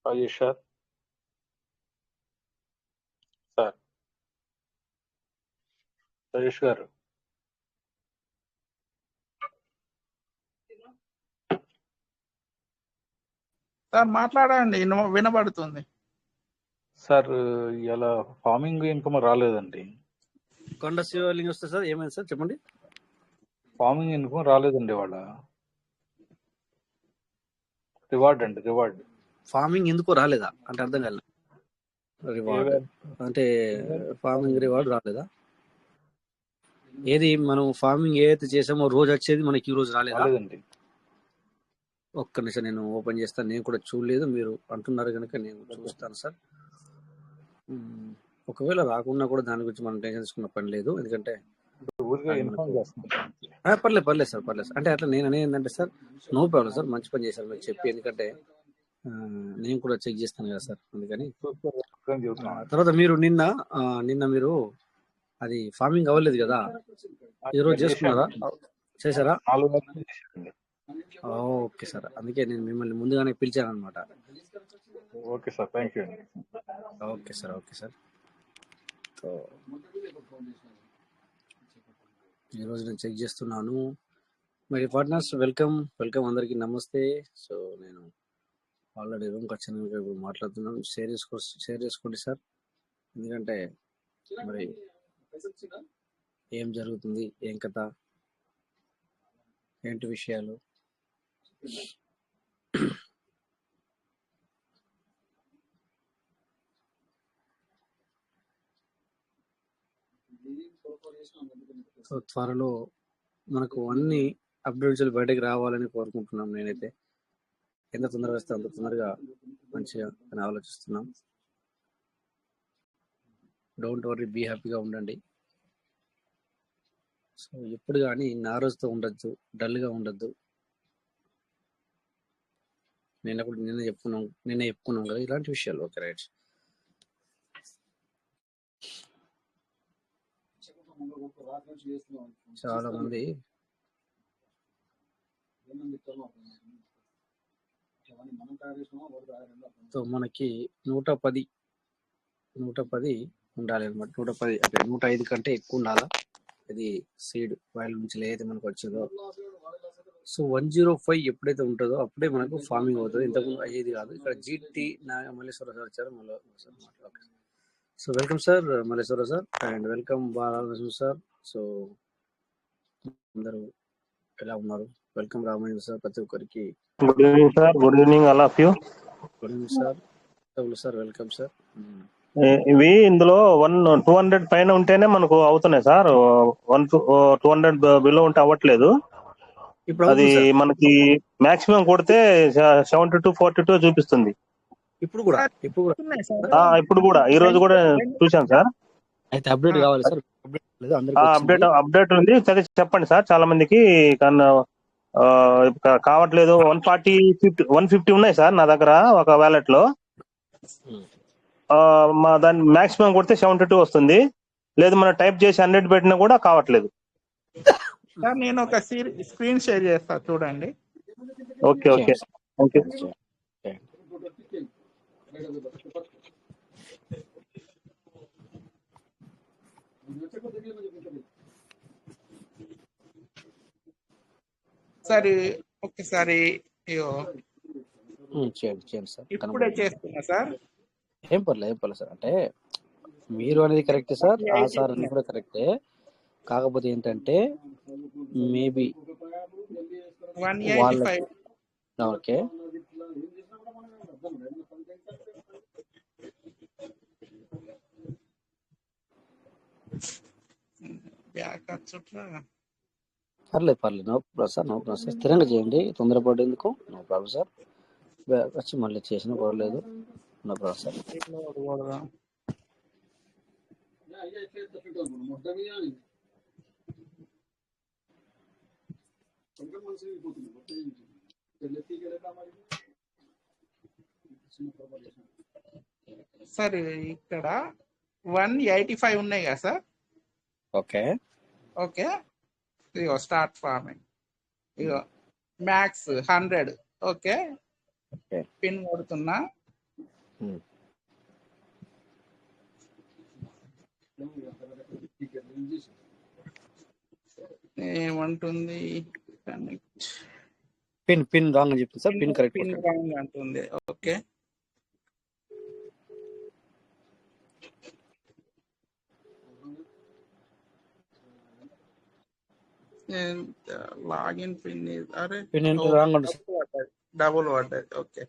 Rajesh sir. Sir Rajesh గారు. Sir మాట్లాడండి, వినబడుతుంది. సార్ ఇలా ఫార్మింగ్ ఇన్కమ్ రాలేదండి. కొండ శివలింగ్ వస్తే సార్ ఏమైంది సార్ చెప్పండి. ఫార్మింగ్ ఇన్కమ్ రాలేదండి వాళ్ళ. రివార్డ్ అండి, రివార్డ్. ఫార్మింగ్ ఎందుకు రాలేదా అంటే అర్థం కాలేదు. రివార్డ్ అంటే ఫార్మింగ్ రివార్డ్ రాలేదా? ఏది మనం ఫార్మింగ్ ఏదైతే చేసామో రోజు వచ్చేది మనకి ఈ రోజు రాలేదండి. ఒక్క నిమిషం నేను ఓపెన్ చేస్తాను. నేను కూడా చూడలేదు, మీరు అంటున్నారు కనుక నేను చూస్తాను సార్. ఒకవేళ రాకుండా కూడా దాని గురించి మనం టెన్షన్ తీసుకున్న పని లేదు, ఎందుకంటే పర్లేదు సార్, పర్లేదు. అంటే అట్లా నేను అనేది ఏంటంటే సార్, నో ప్రాబ్లం సార్, మంచి పని చేశారు మీరు చెప్పి, ఎందుకంటే నేను కూడా చెక్ చేస్తాను కదా సార్, అందుకని. తర్వాత మీరు నిన్న మీరు అది ఫార్మింగ్ అవ్వలేదు కదా, ఈరోజు చేసుకున్నారా, చేశారా? ఓకే సార్, అందుకే నేను మిమ్మల్ని ముందుగానే పిలిచాను అనమాట. Okay sir, thank you. Okay sir, okay sir. So ఈరోజు నేను చెక్ చేస్తున్నాను. మరి పార్ట్నర్స్ వెల్కమ్, అందరికీ నమస్తే. సో నేను ఆల్రెడీ రూమ్కి వచ్చాను, ఇప్పుడు మాట్లాడుతున్నాను. షేర్ చేసుకోండి సార్, ఎందుకంటే మరి ఏం జరుగుతుంది, ఏం కథ, ఏంటి విషయాలు. సో త్వరలో మనకు అన్ని అప్డేట్స్ బయటకు రావాలని కోరుకుంటున్నాం. నేనైతే ఎంత తొందరగా వస్తే అంత తొందరగా మంచిగా అని ఆలోచిస్తున్నాం. డోంట్ వరీ, బీ హ్యాపీగా ఉండండి. సో ఎప్పుడు కానీ నారోజుతో ఉండొద్దు, డల్గా ఉండొద్దు. నిన్న చెప్పుకున్నాం కదా ఇలాంటి విషయాలు. Okay right. చాలా మంది మనకి 110 ఉండాలి అనమాట. 110 అంటే 105 కంటే ఎక్కువ ఉండాలా. ఇది సీడ్ వాయిల్ నుంచి ఏదైతే మనకు వచ్చేదో. సో 105 ఎప్పుడైతే ఉంటుందో అప్పుడే మనకు ఫార్మింగ్ అవుతుంది, ఇంతకుముందు అయ్యేది కాదు. ఇక్కడ జీటీ మల్లేశ్వర సార్ వచ్చారు. So welcome sir Malleshwara sir, and welcome Balakrishna sir. So అందరూ ఎలా ఉన్నారు? వెల్కమ్ రామయ్య సార్, ప్రతి ఒక్కరికి good evening sir. Good evening all of you. Good evening sir. Sir welcome sir. ఇవి ఇందులో 200 పైన ఉంటేనే మనకు అవుతున్నాయి సార్. 200 బిలో ఉంటే అవ్వట్లేదు. అది మనకి మాక్సిమం కొడితే 72, 42 చూపిస్తుంది. ఇప్పుడు కూడా ఈ రోజు కూడా చూసాను సార్. అయితే అప్డేట్ కావాలి సార్. అప్డేట్ ఉంది, చెప్పండి సార్. చాలా మందికి కావట్లేదు. 150 ఉన్నాయి సార్ నా దగ్గర ఒక వ్యాలెట్ లో. దాన్ని మాక్సిమం కొడితే 72 వస్తుంది. లేదు మనం టైప్ చేసి 100 పెట్టినా కూడా కావట్లేదు సార్. నేను ఒక స్క్రీన్ షేర్ చేస్తా, చూడండి. Okay okay, thank you. సరే ఒకసారి ఇప్పుడే చేస్తున్నా సార్. ఏం పర్లేదు సార్. అంటే మీరు అనేది కరెక్టే సార్, ఆ సార్ అనేది కూడా కరెక్టే. కాకపోతే ఏంటంటే మేబీ 185. ఓకే, పర్లేదు. నో ప్రాబ్లం సార్, స్థిరంగా చేయండి, తొందరపడేందుకు. No problem sir. వచ్చి మళ్ళీ చేసిన పర్లేదు, నో ప్రాబ్లం సార్. సార్ ఇక్కడ 185 ఉన్నాయి కదా సార్. ఓకే ఓకే, ఇగో స్టార్ట్ ఫార్మింగ్, ఇగో మ్యాక్స్ 100. ఓకే, పిన్ కొడుతున్నా. ఏమంటుంది కనెక్ట్ పిన్ రాంగ్ అని చెప్తుంది sir. Pin correct pin wrong అంటుంది. ఓకే, లాగిన్ పిన్ అరే పిన్ రాంగ్ ఉంది సార్. డబుల్ పడ్డది. Okay,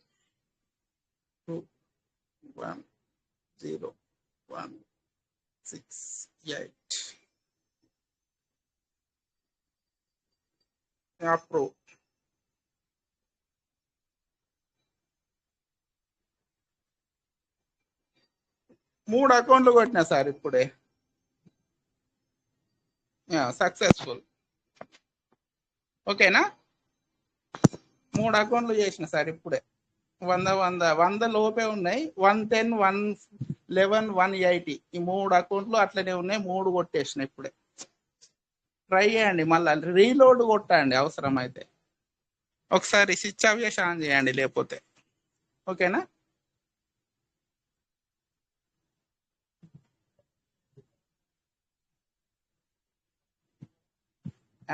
2 1 0 1 6 8 approve. మూడు అకౌంట్లు కొట్టినా సార్ ఇప్పుడే. సక్సెస్ఫుల్. ఓకేనా, 3 అకౌంట్లు చేసిన సార్ ఇప్పుడే. 100 లోపే ఉన్నాయి. 110 111 180 ఈ 3 అకౌంట్లు అట్లనే ఉన్నాయి. 3 కొట్టేసిన ఇప్పుడే. ట్రై చేయండి, మళ్ళీ రీలోడ్ కొట్టండి అవసరం అయితే. ఒకసారి స్విచ్ ఆఫ్ చేసి ఆన్ చేయండి లేకపోతే. ఓకేనా,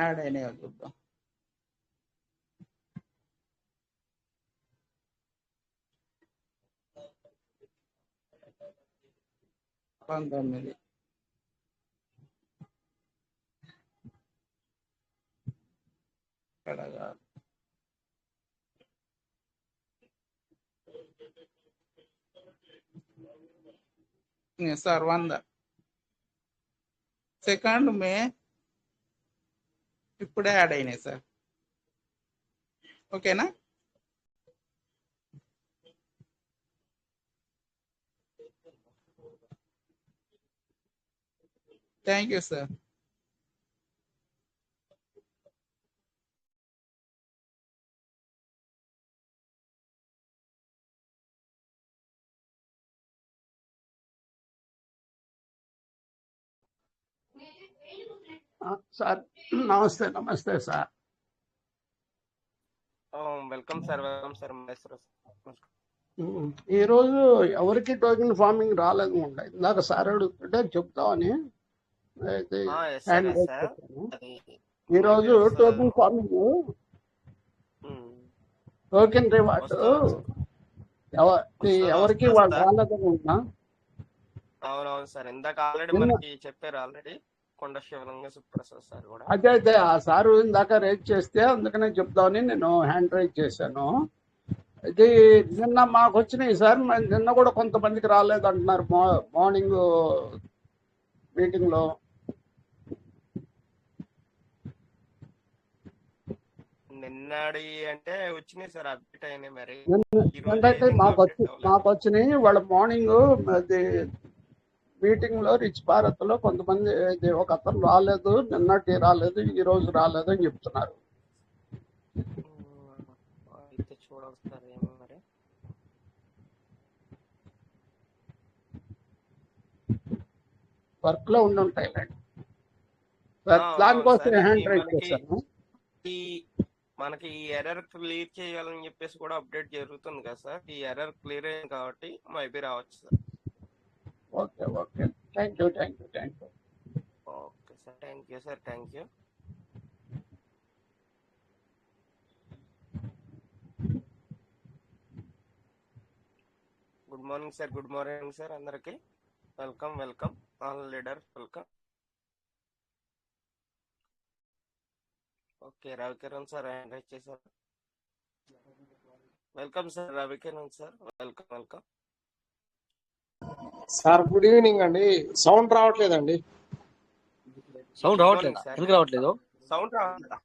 యాడ్ అయినాయో చూద్దాం. పంతొమ్మిది ఇక్కడ కాదు. సార్ 100 2 మే ఇప్పుడే యాడ్ అయినాయి సార్. ఓకేనా, థ్యాంక్ యూ సార్. సార్ నమస్తే. నమస్తే sir. Welcome sir. Welcome sir. ఈరోజు ఎవరికి టోకెన్ ఫార్మింగ్ రాలేదు ఉండే. ఇందాక సార్ అడుగుతుంటే చెప్తామని అయితే హ్యాండ్ రైజ్ చేశాను. ఈరోజు టోకెన్ ఫార్మింగ్ టోకెన్ రివార్డ్ ఎవరికి వాళ్ళు రాలేదని ఉన్నా. అవునవును సార్, ఇందాక ఆల్రెడీ మనకి చెప్పారు ఆల్రెడీ కొండ శివలింగ సుప్రసాద్ సార్ కూడా. అదే ఆ సారు ఇందాక రైజ్ చేస్తే అందుకనే చెప్తామని నేను హ్యాండ్ రైజ్ చేశాను. ఇది నిన్న మాకు వచ్చినాయి సార్. నిన్న కూడా కొంతమందికి రాలేదు అంటున్నారు మార్నింగ్ మీటింగ్ లో. నిన్నడి అంటే వచ్చినాయి సార్, అప్డేట్ అయినాయి. మరి ఏంటంటే మాకు వచ్చినాయి. వాళ్ళ మార్నింగ్ అది మీటింగ్ లో రిచ్ భారత్ లో కొంతమంది ఒక అతను రాలేదు, నిన్నటి రాలేదు, ఈ రోజు రాలేదు అని చెప్తున్నారు. అయితే చూడాలి ఏమో మరి. వర్క్ లో ఉండి ఉంటాయి దానికోసం హ్యాండ్ రైజ్ చేశాను. మనకి ఈ ఎర్రర్ క్లియర్ చేయాలని చెప్పేసి కూడా అప్డేట్ జరుగుతుంది కదా సార్. ఈ ఎర్రర్ క్లియర్ అయింది కాబట్టి మైబీ రావచ్చు sir. Okay okay, thank you. Okay sir, thank you sir. Thank you. Good morning sir. Good morning sir అందరికి. Welcome welcome all leader. Welcome. Okay, Ravikiran sir hand raise చేశారు. Welcome sir Ravikiran sir. Welcome welcome sir. Good evening అండి. Sound రావట్లేదండి. Sound రావట్లేదు. ఎందుకు రావట్లేదు? Sound రావట్లేదా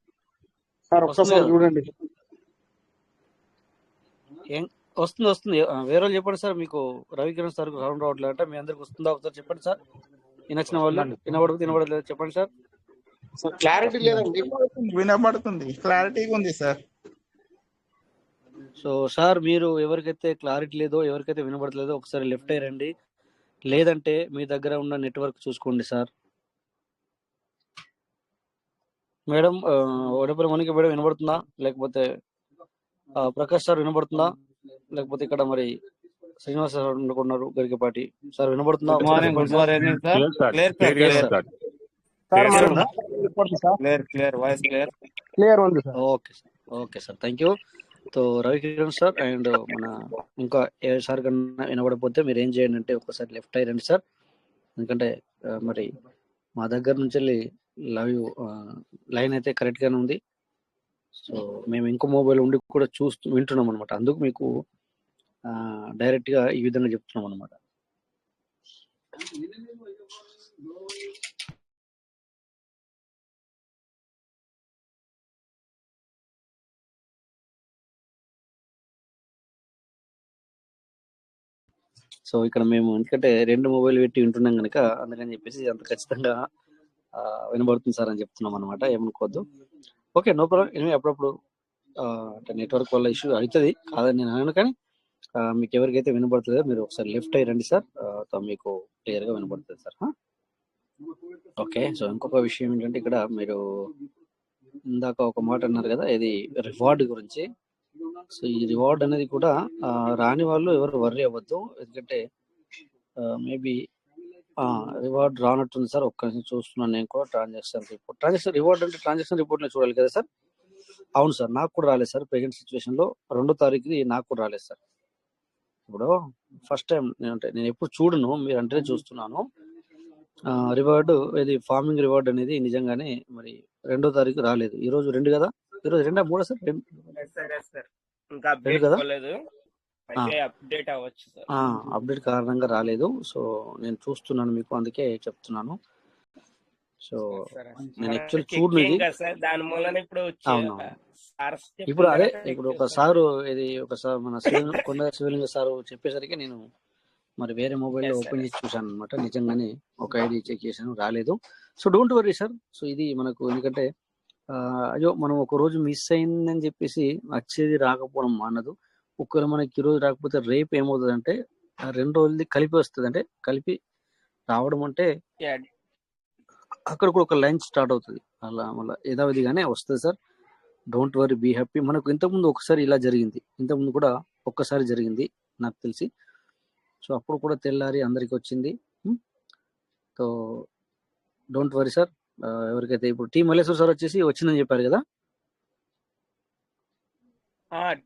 sir? ఒక్కసారి చూడండి. వస్తుంది. వేరే వాళ్ళు చెప్పండి సార్. మీకు రవికిరణ్ సార్ సౌండ్ రావట్లేదు అంటే మీ అందరికి వస్తుందా? ఒకసారి చెప్పండి సార్. వినొచ్చిన వాళ్ళు వినబడలేదు చెప్పండి సార్. క్లారిటీ లేదండి. వినబడుతుంది, క్లారిటీగా ఉంది సార్. సో సార్, మీరు ఎవరికైతే క్లారిటీ లేదో, ఎవరికైతే వినబడలేదో ఒకసారి లెఫ్ట్ అయ్యండి. లేదంటే మీ దగ్గర ఉన్న నెట్వర్క్ చూసుకోండి sir. Madam Vadapalli Mounika madam వినబడుతుందా? లేకపోతే ప్రకాష్ సార్ వినబడుతుందా? లేకపోతే ఇక్కడ మరి శ్రీనివాస్ సార్ అనుకున్నారు గరికపాటి సార్ వినబడుతుందా? Good morning good morning sir. Clear sir clear clear clear ఉంది సార్. సార్ సార్ క్లియర్ మన ఉంది report sir clear clear voice clear. Clear ఉంది sir. Okay sir thank you. So Ravikiran sir and మన ఇంకా ఏ sir కన్నా వినబడకపోతే మీరు ఏం చేయండి అంటే ఒకసారి లెఫ్ట్ అయ్యండి సార్. ఎందుకంటే మరి మా దగ్గర నుంచి వెళ్ళి లైన్ అయితే కరెక్ట్ గానే ఉంది. సో మేము ఇంకో మొబైల్ ఉండి కూడా వింటున్నాం అనమాట. అందుకు మీకు డైరెక్ట్ గా ఈ విధంగా చెప్తున్నాం అనమాట. సో ఇక్కడ మేము ఎందుకంటే 2 మొబైల్ పెట్టి వింటున్నాం కనుక అందుకని చెప్పేసి అంత ఖచ్చితంగా వినబడుతుంది సార్ అని చెప్తున్నాం అనమాట. ఏమనుకోవద్దు. Okay no problem. ఎనివే అప్పుడప్పుడు అంటే నెట్వర్క్ వల్ల ఇష్యూ అవుతుంది కాదని నేను అన్నాను. కానీ మీకు ఎవరికైతే వినబడుతుందో మీరు ఒకసారి లెఫ్ట్ అయ్యి రండి సార్. మీకు క్లియర్ గా వినబడుతుంది సార్. ఓకే. సో ఇంకొక విషయం ఏంటంటే ఇక్కడ మీరు ఇందాక ఒక మాట అన్నారు కదా, ఇది రివార్డ్ గురించి. సో ఈ రివార్డ్ అనేది కూడా రాని వాళ్ళు ఎవరు వర్రీ అవ్వద్దు. ఎందుకంటే మేబీ రివార్డ్ రానట్టుంది సార్. ఒక్క నిమిషం చూస్తున్నాను నేను కూడా. ట్రాన్సాక్షన్ రివార్డ్ అంటే ట్రాన్సాక్షన్ రిపోర్ట్ చూడాలి కదా సార్. అవును సార్, నాకు కూడా రాలేదు సార్. ప్రెజెంట్ సిచ్యువేషన్ లో 2వ తారీఖుది నాకు కూడా రాలేదు సార్. ఇప్పుడు ఫస్ట్ టైం నేను ఎప్పుడు చూడను, మీరు అంటేనే చూస్తున్నాను. రివార్డ్ ఇది ఫార్మింగ్ రివార్డ్ అనేది నిజంగానే మరి 2వ తారీఖు రాలేదు. ఈ రోజు 2 కదా, ఈ రోజు 2 3 సార్ సార్ ఇంకా 2 అప్డేట్ కదా. అవ్వలేదు. అయితే అప్డేట్ అవ్వచ్చు సార్. అప్డేట్ కారణంగా రాలేదు. సో నేను చూస్తున్నాను మీకు, అందుకే చెప్తున్నాను. సో నేను యాక్చువల్ చూడను ఇది. దాని మూలన ఇప్పుడు అవునవును. ఇప్పుడు అదే ఇప్పుడు ఒక సారు ఇది ఒక మన కొండ శివలింగ సారు చెప్పేసరికి నేను మరి వేరే మొబైల్లో ఓపెన్ చేసి చూసాను అనమాట. నిజంగానే ఒక ఐడి చెక్ చేశాను, రాలేదు. So don't worry sir. So ఇది మనకు ఎందుకంటే అయ్యో మనం ఒక రోజు మిస్ అయిందని చెప్పేసి వచ్చేది రాకపోవడం మానదు. ఒకవేళ మనకి ఈ రోజు రాకపోతే రేపు ఏమవుతుంది అంటే 2 రోజులది కలిపి వస్తుంది. అంటే కలిపి రావడం అంటే అక్కడ కూడా ఒక లైన్ స్టార్ట్ అవుతుంది. అలా మళ్ళీ యథావిధిగానే వస్తుంది sir. Don't worry, be happy. మనకు ఇంతకుముందు ఒకసారి ఇలా జరిగింది, ఇంతకుముందు కూడా ఒక్కసారి జరిగింది నాకు తెలిసి. సో అప్పుడు కూడా తెల్లారి అందరికి వచ్చింది. So don't worry sir. ఎవరికైతే ఇప్పుడు టీ మల్లేశ్వర్ సార్ వచ్చేసి వచ్చిందని చెప్పారు కదా.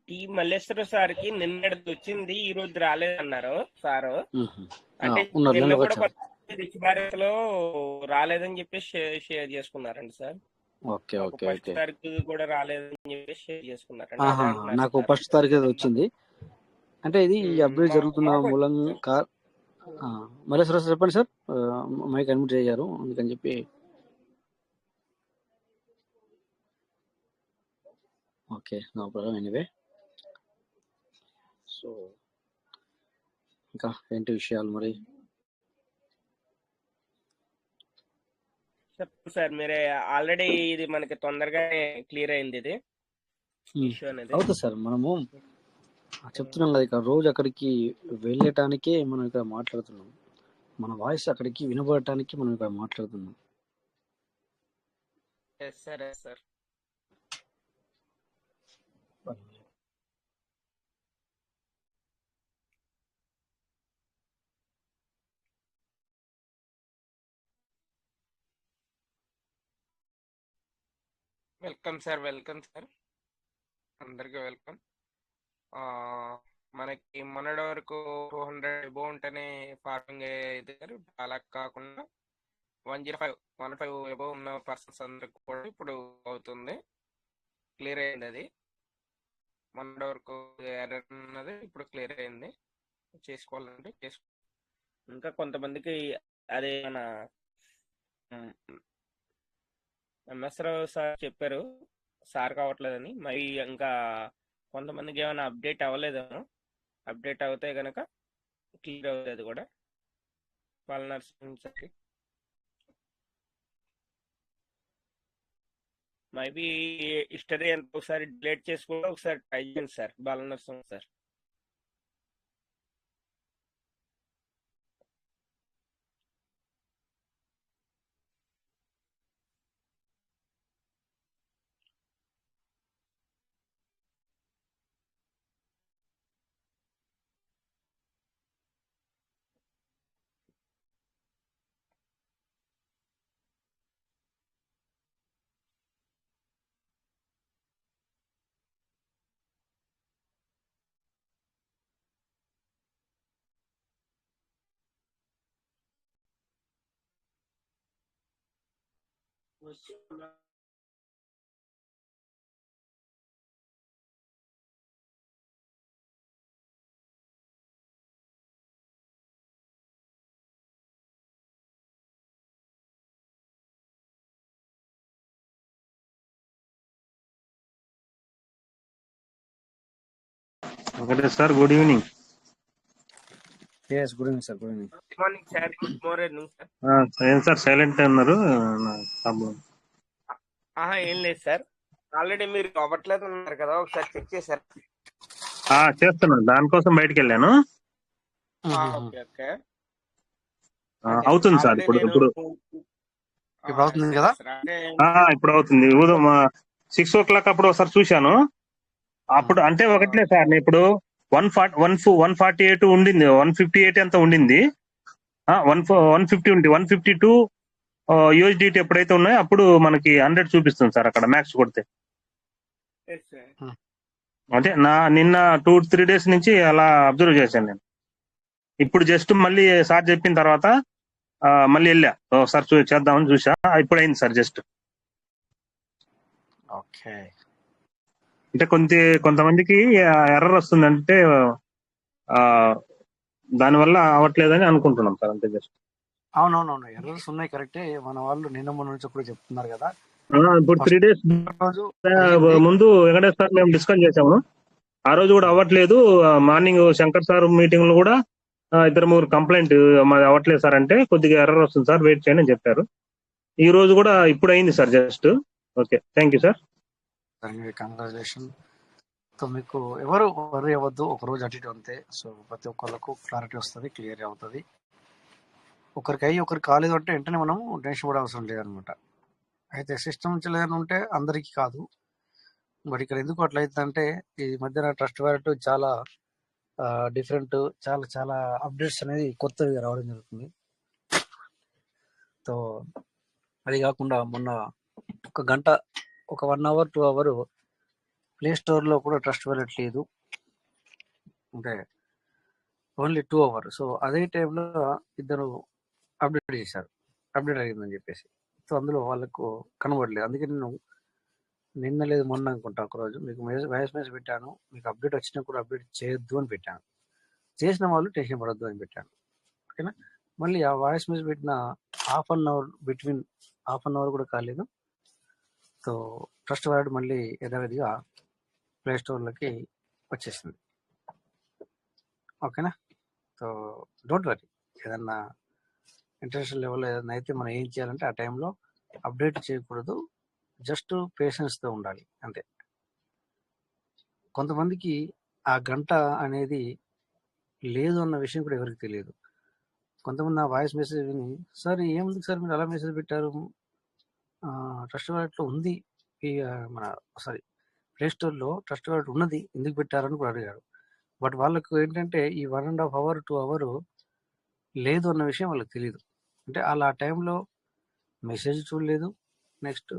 టీ మల్లేశ్వర సార్కి నిన్నటిది వచ్చింది, ఈ రోజు రాలేదన్నారు సారు. అంటే నిన్న కూడా రిచ్ భారత్ లో రాలేదని చెప్పేసి షేర్ చేసుకున్నారండి సార్. Okay okay okay. తారీఖు కూడా రాలేదని చెప్పేసి షేర్ చేసుకున్నారండి. నాకు 1వ తారీఖు వచ్చింది. అంటే ఇది అప్డేట్ జరుగుతున్న మూలంగా మల్లేశ్వర సార్ చెప్పండి సార్. మైక్ అడ్మిట్ అయ్యారు అందుకని చెప్పి. Okay no problem. Anyway so ఇంకా ఏంటి విషయాలు మరి? చెప్పండి సార్. మీరే ఆల్రెడీ ఇది మనకి తొందరగానే క్లియర్ అయింది ఇది ఇష్యూ అనేది. అవుతుంది సార్. మనము చెప్తున్నాం కదా, ఇక్కడ రోజు అక్కడికి వెళ్ళటానికే మనం ఇక్కడ మాట్లాడుతున్నాం. మన వాయిస్ అక్కడికి వినబడటానికి మనం ఇక్కడ మాట్లాడుతున్నాం. Sir welcome sir. Welcome sir, అందరికీ వెల్కమ్. మనకి మొన్నటి వరకు 200 ఎబో ఉంటేనే ఫార్మింగ్ ఎదిగారు. అలా కాకుండా 105 ఎబో ఉన్న పర్సన్స్ అందరికి కూడా ఇప్పుడు అవుతుంది, క్లియర్ అయింది. అది మొన్నటి వరకు ఎర్రర్ ఉన్నది ఇప్పుడు క్లియర్ అయింది. చేసుకోవాలంటే ఇంకా కొంతమందికి అదే మన ఎంఎస్ రావు సార్ చెప్పారు సార్ కావట్లేదని. మరి ఇంకా కొంతమందికి ఏమైనా అప్డేట్ అవ్వలేదేమో. అప్డేట్ అవుతే కనుక క్లియర్ అవుతుంది కూడా. నర్సింగ్ మేబీ హిస్టరీ అంతా ఒకసారి డిలీట్ చేసి కూడా ఒకసారి ట్రై చేయండి సార్. నర్సింగ్ సార్. ఒకటే sir, good evening. Yes, good evening sir. Good evening. Good morning sir. Good morning sir. ఏం సార్ సైలెంట్ ఉన్నారు? ఏం లేదు సార్. ఆల్రెడీ మీరు అవ్వట్లేదు అన్నారు కదా, ఒకసారి చెక్ చేశారు? చేస్తున్నాను, దానికోసం బయటకు వెళ్ళాను. Okay okay. అవుతుంది సార్. ఇప్పుడు ఇప్పుడు అవుతుంది కదా? ఇప్పుడు అవుతుంది. 6 o'clock అప్పుడు ఒకసారి చూశాను. అప్పుడు అంటే ఒకట్లే సార్, నేను ఇప్పుడు 148 ఉండింది, 158 ఎంత ఉండింది, 150 ఉంది, 152 USDT ఎప్పుడైతే ఉన్నాయో అప్పుడు మనకి 100 చూపిస్తుంది సార్ అక్కడ మ్యాక్స్ కొడితే. అంటే నిన్న 2-3 days నుంచి అలా అబ్జర్వ్ చేశాను నేను. ఇప్పుడు జస్ట్ మళ్ళీ సార్ చెప్పిన తర్వాత మళ్ళీ వెళ్ళా ఒకసారి చేద్దామని చూసా. ఇప్పుడు అయింది సార్ జస్ట్. ఓకే. అంటే కొంతమందికి ఎర్రర్ వస్తుంది, అంటే దానివల్ల అవ్వట్లేదని అనుకుంటున్నాం సార్, అంతే జస్ట్. అవునవునవును, ఎర్రర్స్ ఉన్నాయి, కరెక్టే. మన వాళ్ళు నిన్న మొన్న నుంచి కూడా చెప్తున్నారు కదా. ఇప్పుడు 3 days ముందు వెంకటేష్ సార్ మేము డిస్కస్ చేసాము. ఆ రోజు కూడా అవ్వట్లేదు. మార్నింగ్ శంకర్ సార్ మీటింగ్ లో కూడా 2-3 కంప్లైంట్ మాది అవ్వట్లేదు సార్ అంటే, కొద్దిగా ఎర్రర్ వస్తుంది సార్, వెయిట్ చేయండి అని చెప్పారు. ఈ రోజు కూడా ఇప్పుడు అయింది sir just. Okay, thank you sir. Congratulation. So మీకు ఎవరు వర్రీ అవ్వద్దు, ఒక రోజు అటు ఇటు అంతే. సో ప్రతి ఒక్కళ్ళకు క్లారిటీ వస్తుంది, క్లియర్ అవుతుంది. ఒకరికి అయ్యి ఒకరికి కాలేదు అంటే వెంటనే మనం టెన్షన్ పడే అవసరం లేదనమాట. అయితే సిస్టమ్ నుంచి లేదని ఉంటే అందరికీ కాదు. మరి ఇక్కడ ఎందుకు అట్లా అవుతుందంటే, ఈ మధ్యన ట్రస్ట్ వ్యాలెట్ చాలా డిఫరెంట్, చాలా చాలా అప్డేట్స్ అనేది కొత్తగా రావడం జరుగుతుంది. సో అది కాకుండా మొన్న ఒక గంట, ఒక 1 hour 2 hour ప్లే స్టోర్లో కూడా ట్రస్ట్ వ్యాలెట్ లేదు, అంటే ఓన్లీ 2 hours. సో అదే టైంలో ఇద్దరు అప్డేట్ చేశారు, అప్డేట్ అయ్యిందని చెప్పేసి. సో అందులో వాళ్ళకు కనబడలేదు. అందుకే నేను నిన్న లేదు మొన్న అనుకుంటా ఒకరోజు మీకు వాయిస్ మెసేజ్ పెట్టాను, మీకు అప్డేట్ వచ్చినా కూడా అప్డేట్ చేయొద్దు అని పెట్టాను. చేసిన వాళ్ళు టెన్షన్ పడొద్దు అని పెట్టాను. ఓకేనా? మళ్ళీ ఆ వాయిస్ మెసేజ్ పెట్టిన హాఫ్ అన్ అవర్ కూడా కాలేదు. సో ట్రస్ట్ వ్యాలెట్ మళ్ళీ యథావిధిగా ప్లే స్టోర్లోకి వచ్చేసింది. ఓకేనా? సో డోంట్ వరీ, ఏదన్నా ఇంటర్నేషనల్ లెవెల్లో ఏదైనా అయితే మనం ఏం చేయాలంటే ఆ టైంలో అప్డేట్ చేయకూడదు, జస్ట్ పేషెన్స్తో ఉండాలి అంతే. కొంతమందికి ఆ గంట అనేది లేదు అన్న విషయం కూడా ఎవరికి తెలియదు. కొంతమంది నా వాయిస్ మెసేజ్ విని, సార్ ఏముంది సార్ మీరు అలా మెసేజ్ పెట్టారు, ట్రస్ట్ వ్యాలెట్లో ఉంది, మన ప్లే స్టోర్లో ట్రస్ట్ వ్యాలెట్ ఉన్నది, ఎందుకు పెట్టారని కూడా అడిగారు. బట్ వాళ్ళకు ఏంటంటే ఈ 1.5 hour 2 hour లేదు అన్న విషయం వాళ్ళకి తెలియదు. అంటే అలా ఆ టైంలో మెసేజ్ చూడలేదు, నెక్స్ట్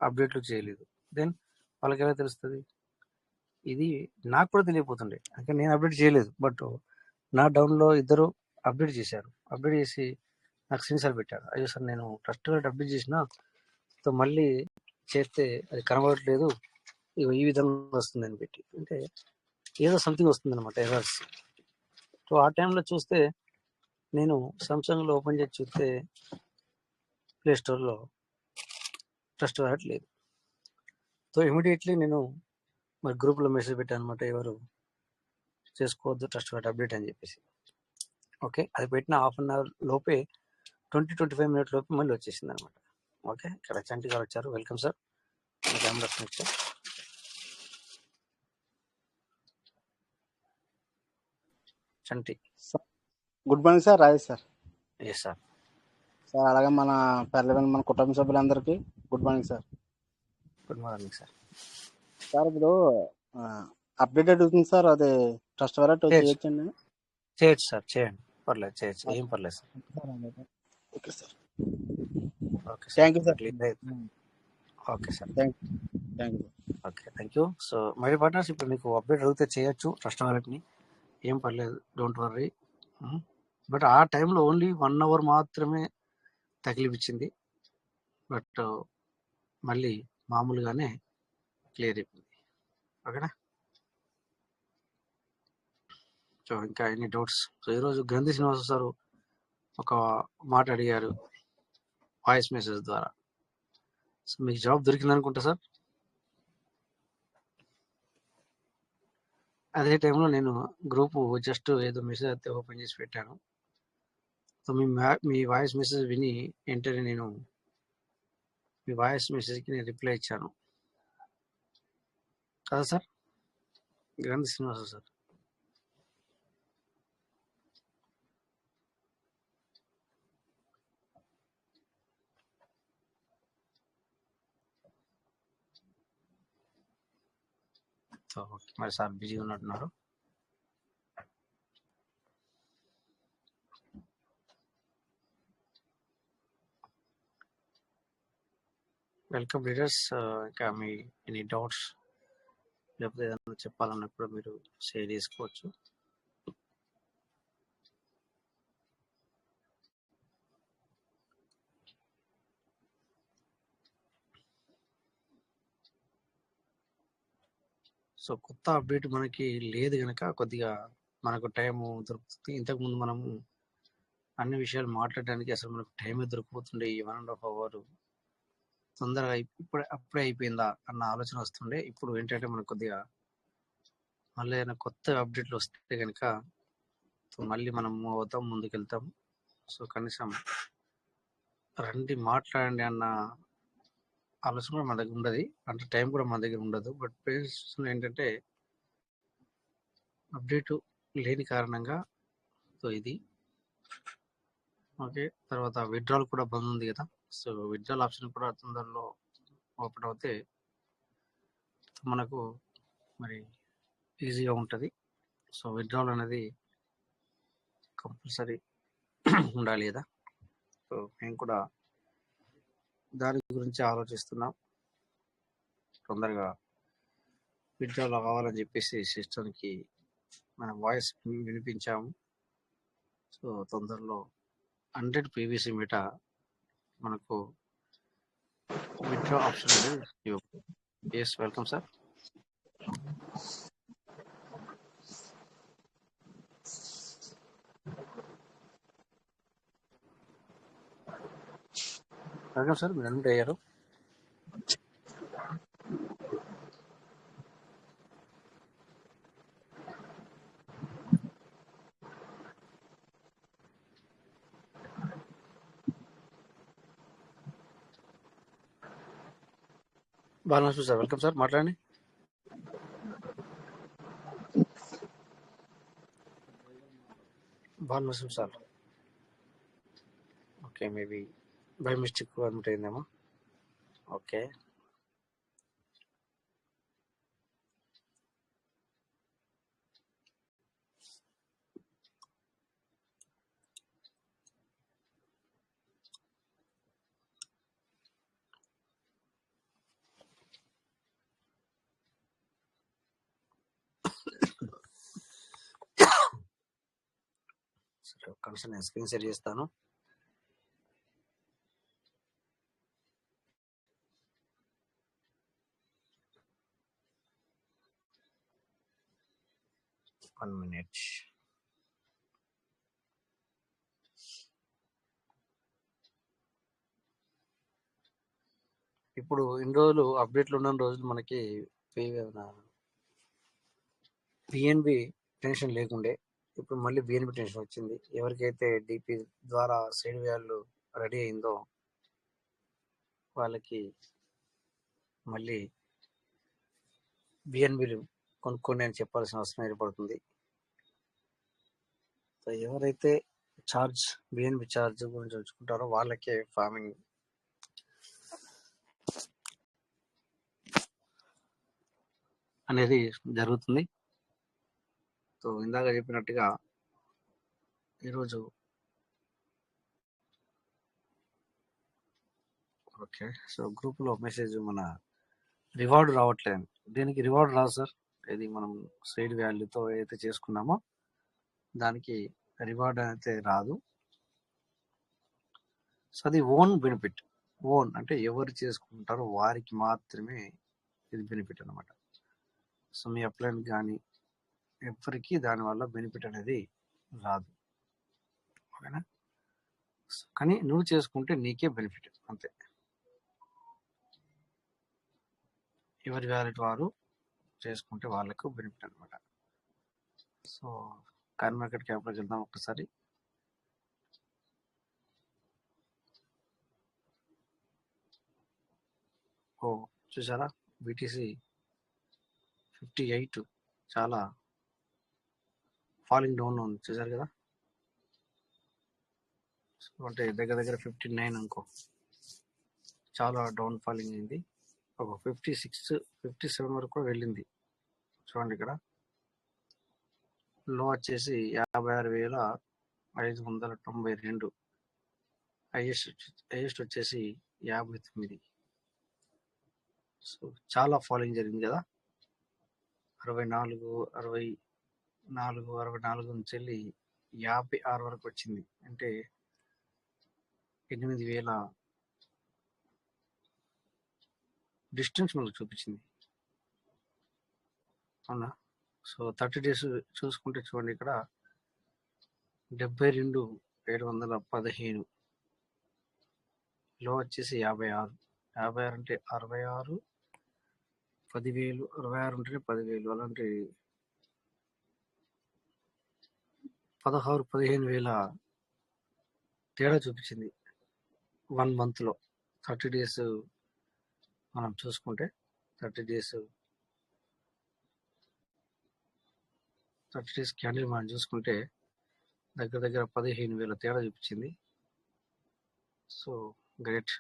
అప్డేట్లు చేయలేదు. దెన్ వాళ్ళకి ఎలా తెలుస్తుంది? ఇది నాకు కూడా తెలియపోతుండే, అంటే నేను అప్డేట్ చేయలేదు. బట్ నా డౌన్లో ఇద్దరు అప్డేట్ చేశారు. అప్డేట్ చేసి నాకు స్క్రీన్‌షాట్ పెట్టారు. అయ్యో సార్ నేను ట్రస్ట్ వ్యాలెట్ అప్డేట్ చేసిన, సో మళ్ళీ చేస్తే అది కనబడట్లేదు, ఈ విధంగా వస్తుందని పెట్టి, అంటే ఏదో సంథింగ్ వస్తుందన్నమాట, ఎర్రర్స్. సో ఆ టైంలో చూస్తే నేను సామ్సంగ్లో ఓపెన్ చేసి చూస్తే ప్లే స్టోర్లో ట్రస్ట్ వ్యాలెట్ లేదు. సో ఇమీడియట్లీ నేను మరి గ్రూప్లో మెసేజ్ పెట్టాను అనమాట, ఎవరు చేసుకోవద్దు ట్రస్ట్ వ్యాలెట్ అప్డేట్ అని చెప్పేసి. ఓకే, అది పెట్టిన హాఫ్ అన్ అవర్ లోపే 20-25 minutes లోపే మళ్ళీ వచ్చేసింది అనమాట. ఓకే, ఇక్కడ చంటి గారు వచ్చారు, welcome sir. Camera sir. Chanti. Good morning sir, Rajesh sir. Yes sir. Sir అలాగే మన మన కుటుంబ సభ్యులందరికీ good morning sir. Good morning sir. Sir ఇప్పుడు అప్డేట్ అడుగుతుంది సార్, అది ట్రస్ట్ వ్యాలెట్ చేయొచ్చండి? చేయొచ్చు సార్, చేయండి, పర్లేదు, చేయొచ్చు, ఏం పర్లేదు sir. Okay sir. Okay sir, thank you sir. Okay sir, thank you. Okay, thank you. So my partners, ఇప్పుడు మీకు అప్డేట్ అడిగితే చేయొచ్చు ట్రస్ట్ వ్యాలెట్ని, ఏం పర్లేదు, డోంట్ వర్రీ. బట్ ఆ టైంలో ఓన్లీ 1 hour మాత్రమే తగిలిపించింది. బట్ మళ్ళీ మామూలుగానే క్లియర్ అయిపోయింది. ఓకేనా? సో ఇంకా ఎన్ని డౌట్స్? సో ఈరోజు గ్రంథి శ్రీనివాస సార్ ఒక మాట అడిగారు వాయిస్ మెసేజ్ ద్వారా. సో మీకు జాబ్ దొరికింది అనుకుంటా సార్. అదే టైంలో నేను గ్రూప్ జస్ట్ ఏదో మెసేజ్ అయితే ఓపెన్ చేసి పెట్టాను. సో మీ వాయిస్ మెసేజ్ విని వెంటనే నేను మీ వాయిస్ మెసేజ్కి నేను రిప్లై ఇచ్చాను కదా సార్. గ్రంథి శ్రీనివాస సార్. సో ఓకే, మరి సార్ బిజీ ఉన్నట్టున్నారు. Welcome leaders. ఇంకా మీ ఎనీ డౌట్స్ లేకపోతే ఏదైనా చెప్పాలన్నప్పుడు మీరు షేర్ చేసుకోవచ్చు. సో కొత్త అప్డేట్ మనకి లేదు కనుక కొద్దిగా మనకు టైం దొరుకుతుంది. ఇంతకుముందు మనము అన్ని విషయాలు మాట్లాడడానికి అసలు మనకు టైమే దొరికిపోతుండే. ఈ 1.5 hour తొందరగా అప్పుడే అయిపోయిందా అన్న ఆలోచన వస్తుండే. ఇప్పుడు ఏంటంటే మనకు కొద్దిగా మళ్ళీ ఏదైనా కొత్త అప్డేట్లు వస్తే కనుక మళ్ళీ మనం మూవ్ అవుతాం, ముందుకెళ్తాం. సో కనీసం రండి మాట్లాడండి అన్న ఆలోచన కూడా మన దగ్గర ఉండదు, అంటే టైం కూడా మన దగ్గర ఉండదు. బట్ పేరెంట్స్ ఏంటంటే అప్డేట్ లేని కారణంగా సో ఇది ఓకే. తర్వాత విత్డ్రాల్ కూడా బంద్ ఉంది కదా. సో విత్డ్రాల్ ఆప్షన్ కూడా తొందరలో ఓపెన్ అవుతే మనకు మరి ఈజీగా ఉంటుంది. సో విత్డ్రాల్ అనేది కంపల్సరీ ఉండాలి కదా. సో మేము కూడా దాని గురించి ఆలోచిస్తున్నాం. తొందరగా విత్డ్రాల్ కావాలని చెప్పేసి సిస్టమ్కి మన వాయిస్ వినిపించాము. సో తొందరలో 100 PVC మీట మనకు విత్డ్రా ఆప్షన్ అనేది. Yes, welcome sir. Welcome sir, మీరు అడ్మిట్ అయ్యారు. బాలనరసింహ సార్, వెల్కమ్ సార్, మాట్లాడండి. Balanarasimha sir, okay, maybe by mistake admit అయిందేమో. ఓకే, సరే ఒక్క నిమిషం నేను స్క్రీన్ షేర్ చేస్తాను. One minute. ఇప్పుడు ఇన్ని రోజులు అప్డేట్లు ఉన్న రోజులు మనకి పిఎన్బి టెన్షన్ లేకుండే. ఇప్పుడు మళ్ళీ బిఎన్బి టెన్షన్ వచ్చింది. ఎవరికైతే డిపి ద్వారా సైడ్ వ్యాల్యూ రెడీ అయిందో వాళ్ళకి మళ్ళీ బిఎన్బిలు కొనుక్కోండి అని చెప్పాల్సిన అవసరం ఏర్పడుతుంది. సో ఎవరైతే బిఎన్బి ఛార్జ్ గురించి వచ్చుకుంటారో వాళ్ళకే ఫార్మింగ్ అనేది జరుగుతుంది. సో ఇందాక చెప్పినట్టుగా ఈరోజు ఓకే. సో గ్రూప్లో మెసేజ్ మన రివార్డ్ రావట్లేదు. దీనికి రివార్డ్ రాదు సార్. ఇది మనం సైడ్ వాల్యూతో ఏదైతే చేసుకున్నామో దానికి రివార్డ్ అయితే రాదు. సో అది ఓన్ బెనిఫిట్. ఓన్ అంటే ఎవరు చేసుకుంటారో వారికి మాత్రమే ఇది బెనిఫిట్ అనమాట. సో మీ అప్లైన్ కానీ ఎవరికి దానివల్ల బెనిఫిట్ అనేది రాదు, ఓకేనా. కానీ నువ్వు చేసుకుంటే నీకే బెనిఫిట్ అంతే. ఎవరి వ్యాలెట్ వారు చేసుకుంటే వాళ్ళకు బెనిఫిట్ అనమాట. సో కాయిన్ మార్కెట్ క్యాప్లోకి వెళ్దాం ఒక్కసారి. ఓ చూసారా, బీటీసీ 58 చాలా ఫాలింగ్ డౌన్ ఉంది, చూసారు కదా. సో అంటే దగ్గర దగ్గర 59 అనుకో, చాలా డౌన్ ఫాలింగ్ అయింది. ఒక 56 57 వరకు కూడా వెళ్ళింది. చూడండి ఇక్కడ లో వచ్చేసి 56,592, హైయెస్ట్ వచ్చేసి 59. సో చాలా ఫాలింగ్ జరిగింది కదా. 64 నుంచి వెళ్ళి 56 వరకు వచ్చింది. అంటే 8,000 డిస్టెన్స్ మనకు చూపించింది, అవునా. సో 30 days చూసుకుంటే చూడండి ఇక్కడ 72,715, లో వచ్చేసి 56 అంటే 66, 10,000, 66 ఉంటేనే 10,000, అలాంటి 16,000-15,000 తేడా చూపించింది 1 monthలో. 30 days మనం చూసుకుంటే 30 days క్యాండిల్ మనం చూసుకుంటే దగ్గర దగ్గర 15,000 తేడా చూపించింది. So great.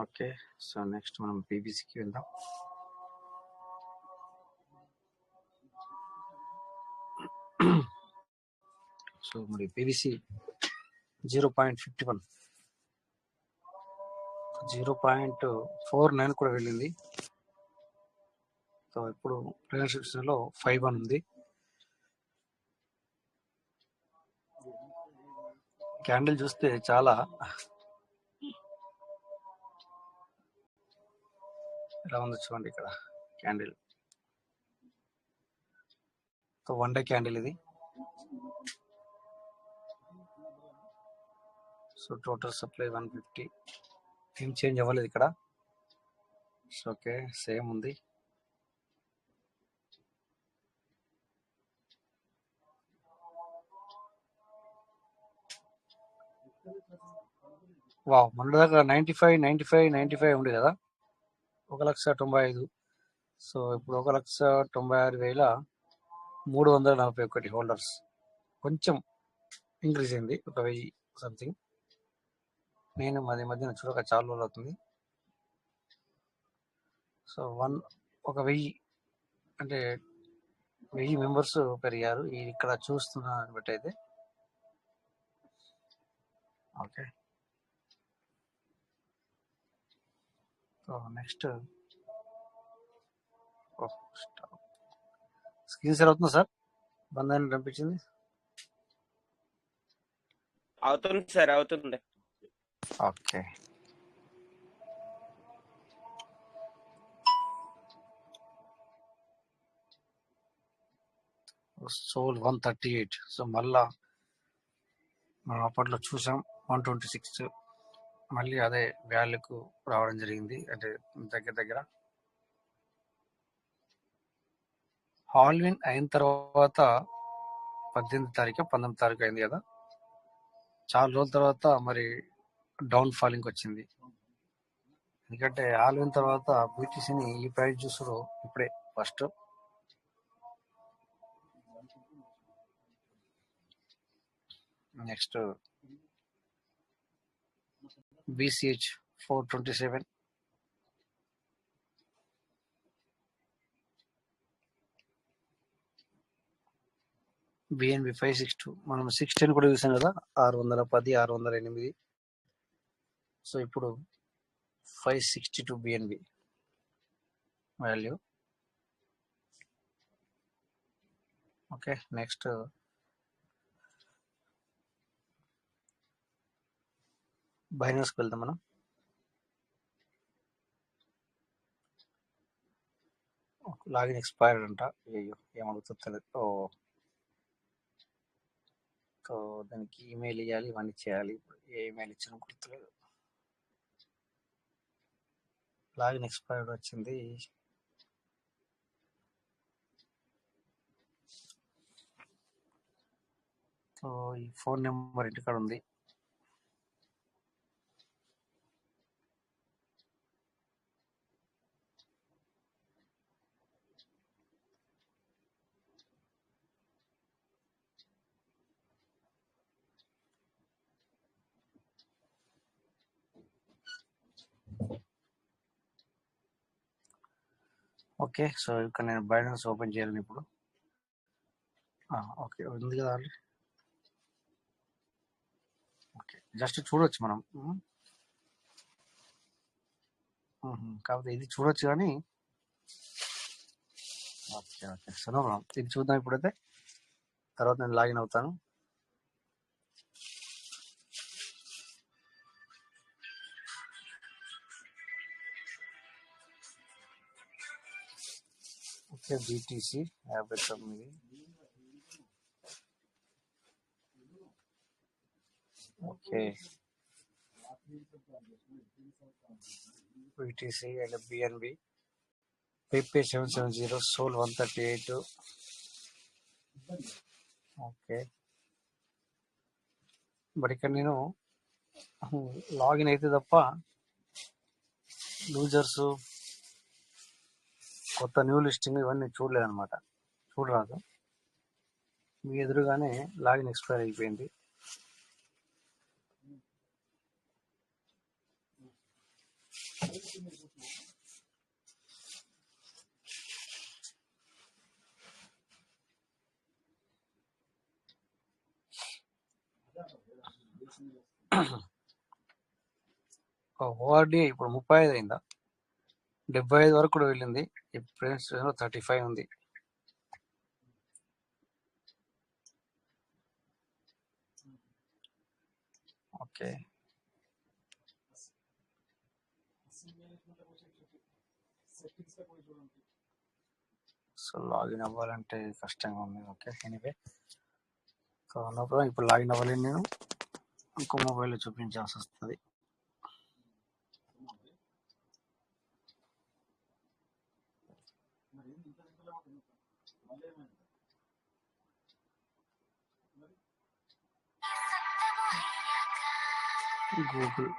Okay, so next మనం పీబీసీకి వెళ్దాం. సో మరి పీబీసీ 0.51, 0.49 కూడా వెళ్ళింది. సో ఇప్పుడు ట్రాన్సాక్షన్లో 5 అని ఉంది. క్యాండిల్ చూస్తే చాలా ఎలా ఉందో చూడండి ఇక్కడ క్యాండిల్. సో 1 day క్యాండిల్ ఇది. సో టోటల్ సప్లై 150, ఏం చేంజ్ అవ్వలేదు ఇక్కడ. సో ఓకే, సేమ్ ఉంది. వావ్, మన దగ్గర 95 ఉంది కదా, 1,95,000. సో ఇప్పుడు 1,96,341 హోల్డర్స్, కొంచెం ఇంక్రీజ్ అయింది, 1,000 సంథింగ్. నేను మధ్యన చూడక చాలా రోజులు అవుతుంది. సో 1,000 అంటే 1000 మెంబర్స్ పెరిగారు ఇక్కడ చూస్తున్నా బట్టి అయితే. Okay, so next screen share అవుతుందా సార్? బంధాన్ని పంపించింది అవుతుంది సార్, అవుతుంది. Okay, soul 138. సో మళ్ళా మనం అప్పట్లో చూసాం 126, మళ్ళీ అదే వాల్యూకు రావడం జరిగింది. అంటే దగ్గర దగ్గర హాల్విన్ అయిన తర్వాత 18 తారీఖు 19 తారీఖు అయింది కదా, చాలా రోజుల తర్వాత మరి డౌన్ ఫాలింగ్ వచ్చింది. ఎందుకంటే హాల్విన్ తర్వాత బీటీసీని ఈ ప్రైస్ చూసారు ఇప్పుడే ఫస్ట్. Next BCH 427, BNB 562. మనం 610 కూడా చూసాం కదా, 610, 608. సో ఇప్పుడు 562 BNB వాల్యూ. ఓకే, నెక్స్ట్ బైనాన్స్కి వెళ్దాం మనం. లాగిన్ ఎక్స్పైర్డ్ అంట. అయ్యో ఏమడుగుతుందో తెలియదు. సో దానికి ఈమెయిల్ ఇవ్వాలి, ఇవన్నీ చేయాలి. ఇప్పుడు ఏ ఈమెయిల్ ఇచ్చిన గుర్తులేదు. లాగిన్ ఎక్స్పైర్డ్ వచ్చింది. సో ఈ ఫోన్ నెంబర్ ఇంటికాడ ఉంది. ఓకే, సో ఇక్కడ నేను బైనాన్స్ ఓపెన్ చేయాలని ఇప్పుడు. ఓకే ఉంది కదా ఆల్రెడీ. ఓకే జస్ట్ చూడొచ్చు మనం. కాకపోతే ఇది చూడొచ్చు కానీ okay okay so no problem. ఇది చూద్దాం ఇప్పుడైతే, తర్వాత నేను లాగిన్ అవుతాను. Okay BTC 59. Okay BTC and BNB Pepe 770 Sol 138. Okay but ఇక్కడ నేను లాగిన్ అయితే తప్ప లూజర్స్, కొత్త న్యూ లిస్టింగ్ ఇవన్నీ చూడలేదు అనమాట. చూడరాదు, మీ ఎదురుగానే లాగిన్ ఎక్స్పైర్ అయిపోయింది. ఓఆర్డి ఇప్పుడు 35 అయిందా, 75 వరకు కూడా వెళ్ళింది. ఇప్పుడు 35 ఉంది. ఓకే సో లాగిన్ అవ్వాలంటే కష్టంగా ఉంది. Okay anyway so no problem. ఇప్పుడు లాగిన్ అవ్వాలి, నేను ఇంకో మొబైల్లో చూపించాల్సి వస్తుంది. Google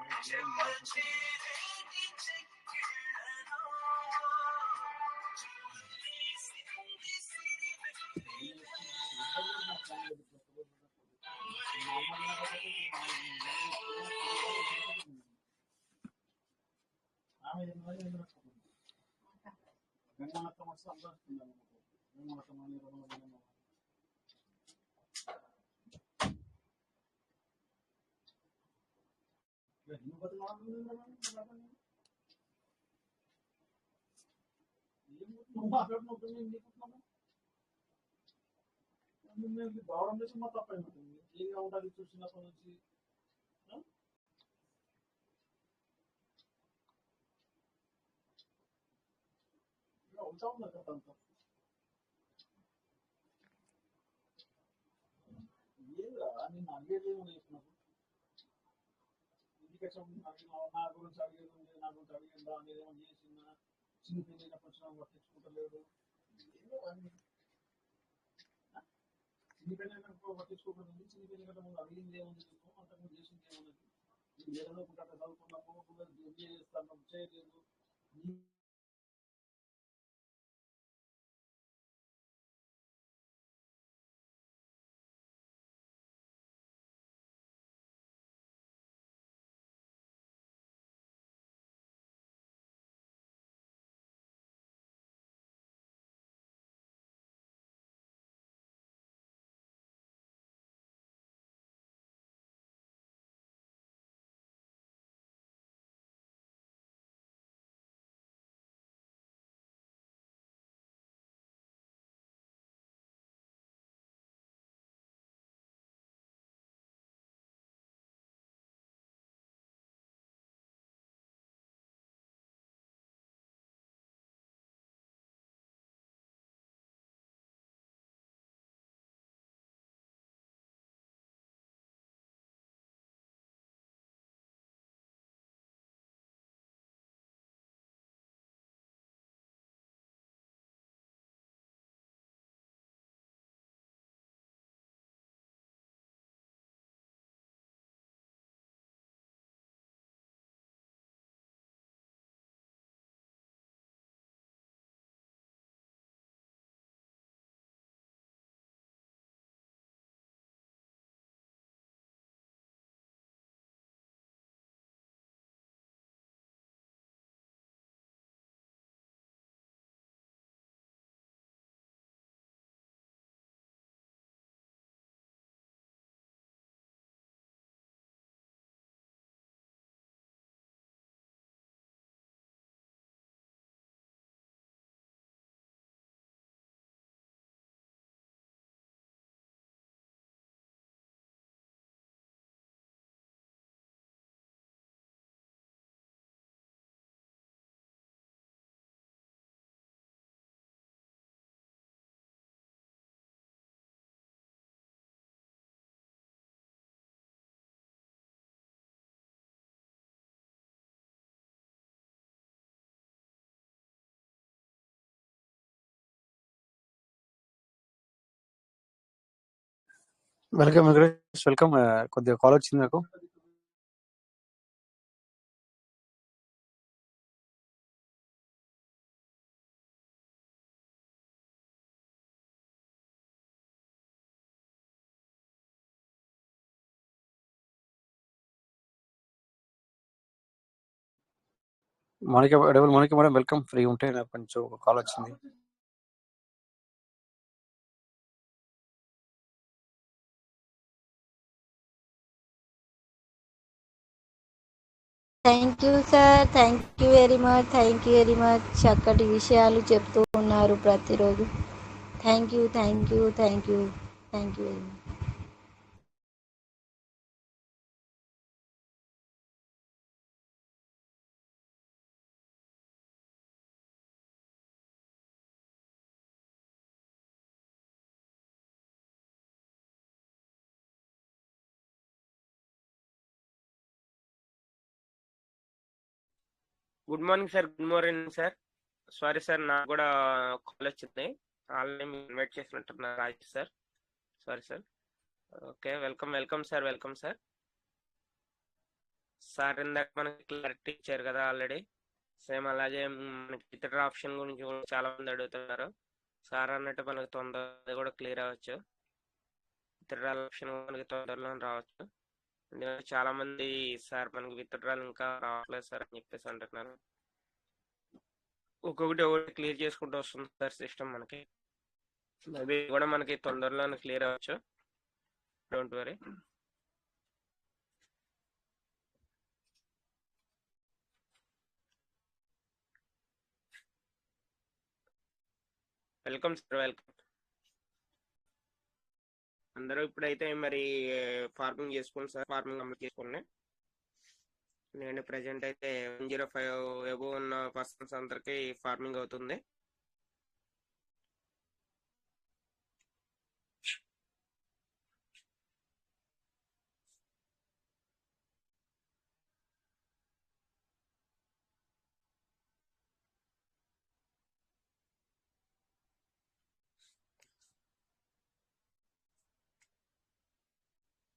welcome Venkatesh, welcome. కొద్దిగా కాల్ వచ్చింది నాకు. Monica madam welcome. ఫ్రీ ఉంటే నాకు కొంచెం ఒక కాల్ వచ్చింది. Thank you sir, thank you very much, thank you very much. చక్కటి విషయాలు చెప్తూ ఉన్నారు ప్రతిరోజు. Thank you, thank you, thank you, thank you very much. Good morning sir. Good morning sir. Sorry sir, నాకు కూడా కాల్ వచ్చింది. Already మీరు invite చేసినట్టున్నారు Rajesh sir. Sorry sir. Okay, welcome welcome sir, welcome sir. Sir ఇందాక మనకి clarity ఇచ్చారు కదా already. Same అలాగే మనకి ఇతర ఆప్షన్ గురించి కూడా చాలా మంది అడుగుతున్నారు. సార్ అన్నట్టు మనకి తొందరగా కూడా క్లియర్ అవ్వచ్చు. ఇతర ఆప్షన్ మనకి తొందరలో రావచ్చు. ఎందుకంటే చాలా మంది సార్ మనకి విత్డ్రాల్ ఇంకా రావట్లేదు సార్ అని చెప్పేసి అంటున్నారు. ఒకటి క్లియర్ చేసుకుంటూ వస్తుంది సార్ సిస్టమ్ మనకి. అవి కూడా మనకి తొందరలోనే క్లియర్ అవ్వచ్చు. Don't worry. Welcome sir, welcome. అందరూ ఇప్పుడైతే మరి ఫార్మింగ్ చేసుకోండి సార్. ఫార్మింగ్ కంప్లీట్ చేసుకోండి. నేను ప్రజెంట్ అయితే 105 ఎబో ఉన్న పర్సన్స్ అందరికి ఫార్మింగ్ అవుతుంది.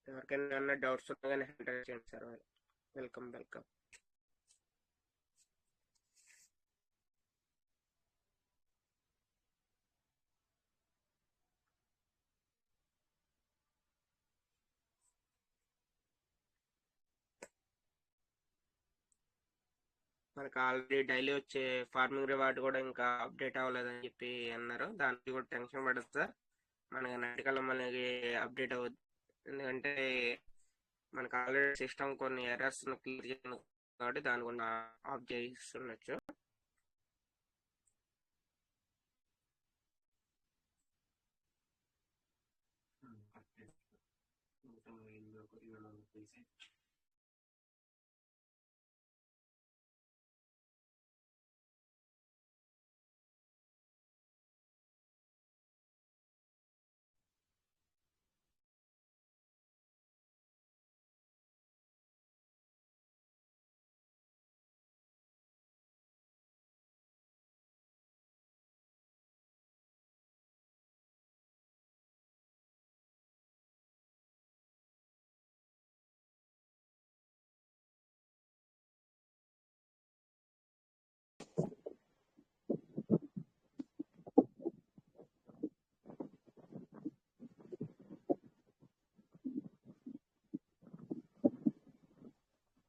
ఎవరికైనా ఏమన్నా డౌట్స్ ఉన్నా కానీ హ్యాండ్ రైజ్ చేయండి సార్. Welcome welcome. మనకు ఆల్రెడీ డైలీ వచ్చే ఫార్మింగ్ రివార్డ్ కూడా ఇంకా అప్డేట్ అవ్వలేదని చెప్పి అన్నారు. దానికి కూడా టెన్షన్ పడదు సార్. మనకి నైట్కల్లా మనకి అప్డేట్ అవ్వద్దు. ఎందుకంటే మనకు ఆల్రెడీ సిస్టమ్ కొన్ని ఎర్రర్స్ క్లియర్ చేయను కాబట్టి దాని గురించి ఆఫ్ చేస్తుండొచ్చు.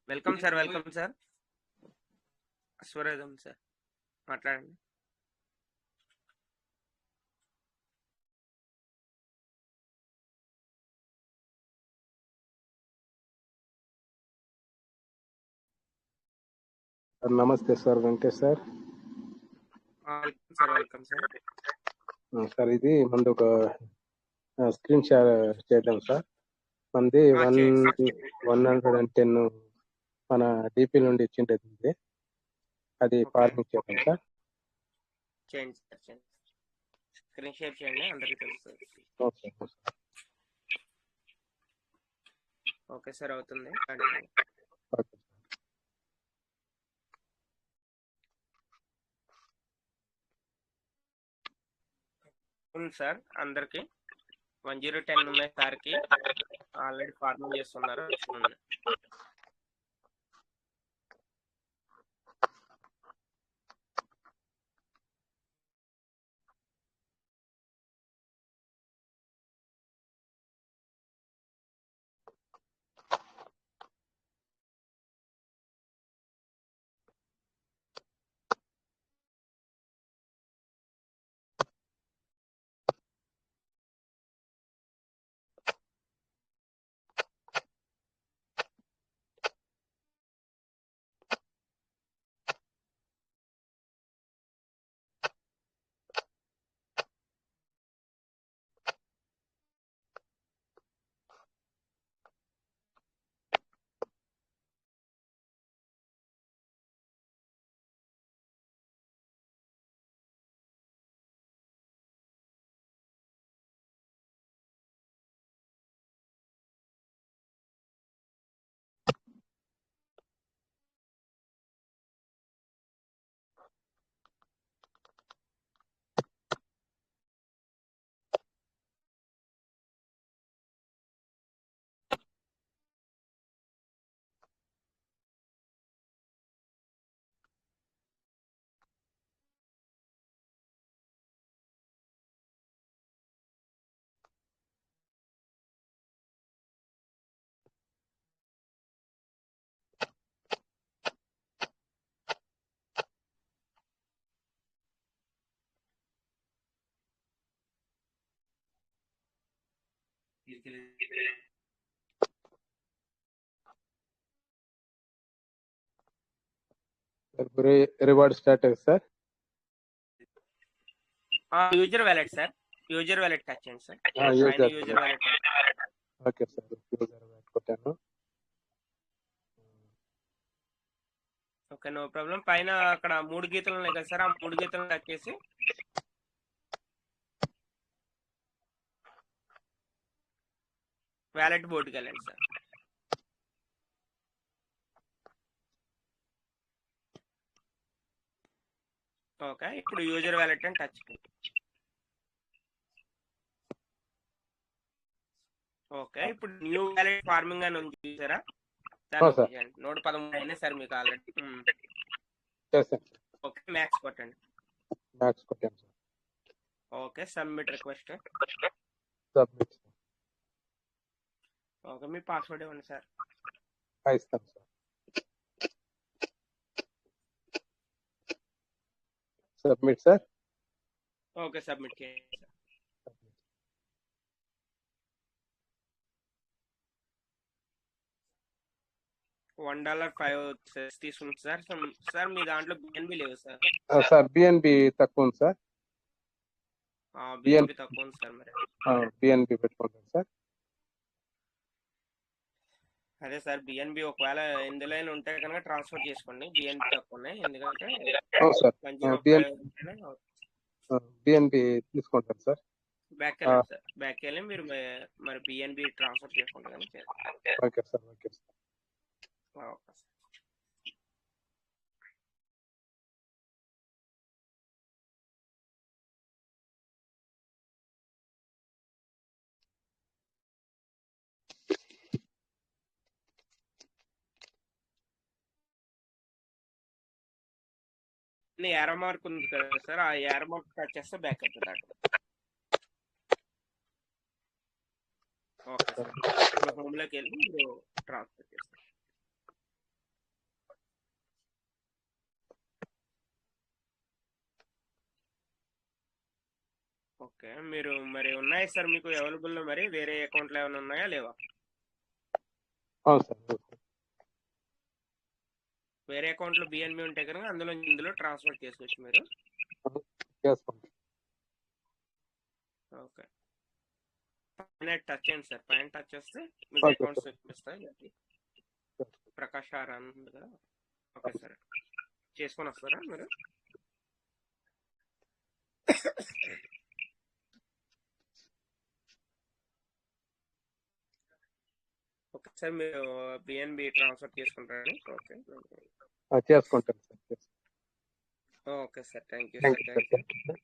Welcome sir, welcome sir. స్వరేదం సార్, మాట్లాడండి. నమస్తే sir, Venkatesh sir. Welcome sir, welcome sir. Sir ఇది ముందు ఒక స్క్రీన్ షేర్ చేద్దాం సార్. మనది 110 మన డిపి నుండి ఇచ్చిండేది. అది ఫార్మింగ్ చేద్దాం సార్. చేయండి సార్, చేయండి. స్క్రీన్ షేర్ చేయండి, అందరికీ తెలుస్తుంది. ఓకే ఓకే సార్, అవుతుంది. ఓకే ఉంది సార్ అందరికి. 1010 ఉన్నాయి సార్కి, ఆల్రెడీ ఫార్మింగ్ చేస్తున్నారు. చూడండి. రివార్డ్ స్టార్ట్ అయ్యింది sir. User wallet sir, user wallet touch చేయండి sir. User wallet. Okay sir, user wallet కొట్టాను. Okay, no problem. పైన అక్కడ 3 గీతలు ఉన్నాయి కదా సార్, ఆ 3 గీతలు టచ్ చేసి వ్యాలెట్ బోర్డుకి వెళ్ళండి సార్. ఓకే, ఇప్పుడు యూజర్ వ్యాలెట్ అని టచ్ చేయండి. ఓకే, ఇప్పుడు న్యూ వ్యాలెట్ ఫార్మింగ్ అని ఉంది చూసారా, నోట్ 13 అయినాయి సార్ మీకు ఆల్రెడీ. ఓకే, మ్యాక్స్ కొట్టండి. మ్యాక్స్ కొట్టాను sir. Okay, submit request. Submit. Okay, మీ పాస్వర్డ్ ఇవ్వండి సార్. ఇస్తాను sir. Submit sir. Okay, submit చేయండి సార్. $1.05 తీసుకుంది సార్. సార్ మీ దాంట్లో బిఎన్బి లేవు సార్. సార్ బిఎన్బి తక్కువ ఉంది సార్. బిఎన్బి తక్కువ ఉంది సార్. మరి బిఎన్బి పెట్టుకుంటాను సార్. అదే సార్, బిఎన్బి ఒకవేళ ఇందులో ఉంటే కనుక ట్రాన్స్ఫర్ చేసుకోండి. బిఎన్బి తక్కువ ఉన్నాయి, ఎందుకంటే బిఎన్బి తీసుకుంటాను సార్. బ్యాక్ వెళ్ళండి సార్, బ్యాక్ వెళ్ళి మీరు మరి బిఎన్బి ట్రాన్స్ఫర్ చేసుకుంటారు. Okay sir, okay sir. Okay sir. ఏరో మార్క్ ఉంది కదా సార్, ఆ ఏరో మార్క్ టచ్ చేస్తే బ్యాక్ అవుతుంది అక్కడ. ఓకే సార్, ఇప్పుడు హోమ్లోకి వెళ్ళి మీరు ట్రాన్స్ఫర్ చేస్తారు. ఓకే, మీరు మరి ఉన్నాయి సార్ మీకు అవైలబుల్లో, మరి వేరే అకౌంట్లో ఏమైనా ఉన్నాయా లేవా? వేరే అకౌంట్లో బిఎన్బి ఉంటే కనుక ఇందులో ట్రాన్స్ఫర్ చేసుకోవచ్చు మీరు. ఓకే, పైన టచ్ చేయండి సార్. పైన టచ్ చేస్తే మీకు అకౌంట్స్ చూపిస్తాయి. ప్రకాష్ ఆర్ ఉంది కదా. ఓకే సార్, చేసుకొని వస్తారా మీరు? ఓకే సార్, మీరు బిఎన్బి ట్రాన్స్ఫర్ చేసుకుంటారని. ఓకే, చేసుకుంటాను sir. Okay sir, thank you sir. Thank you.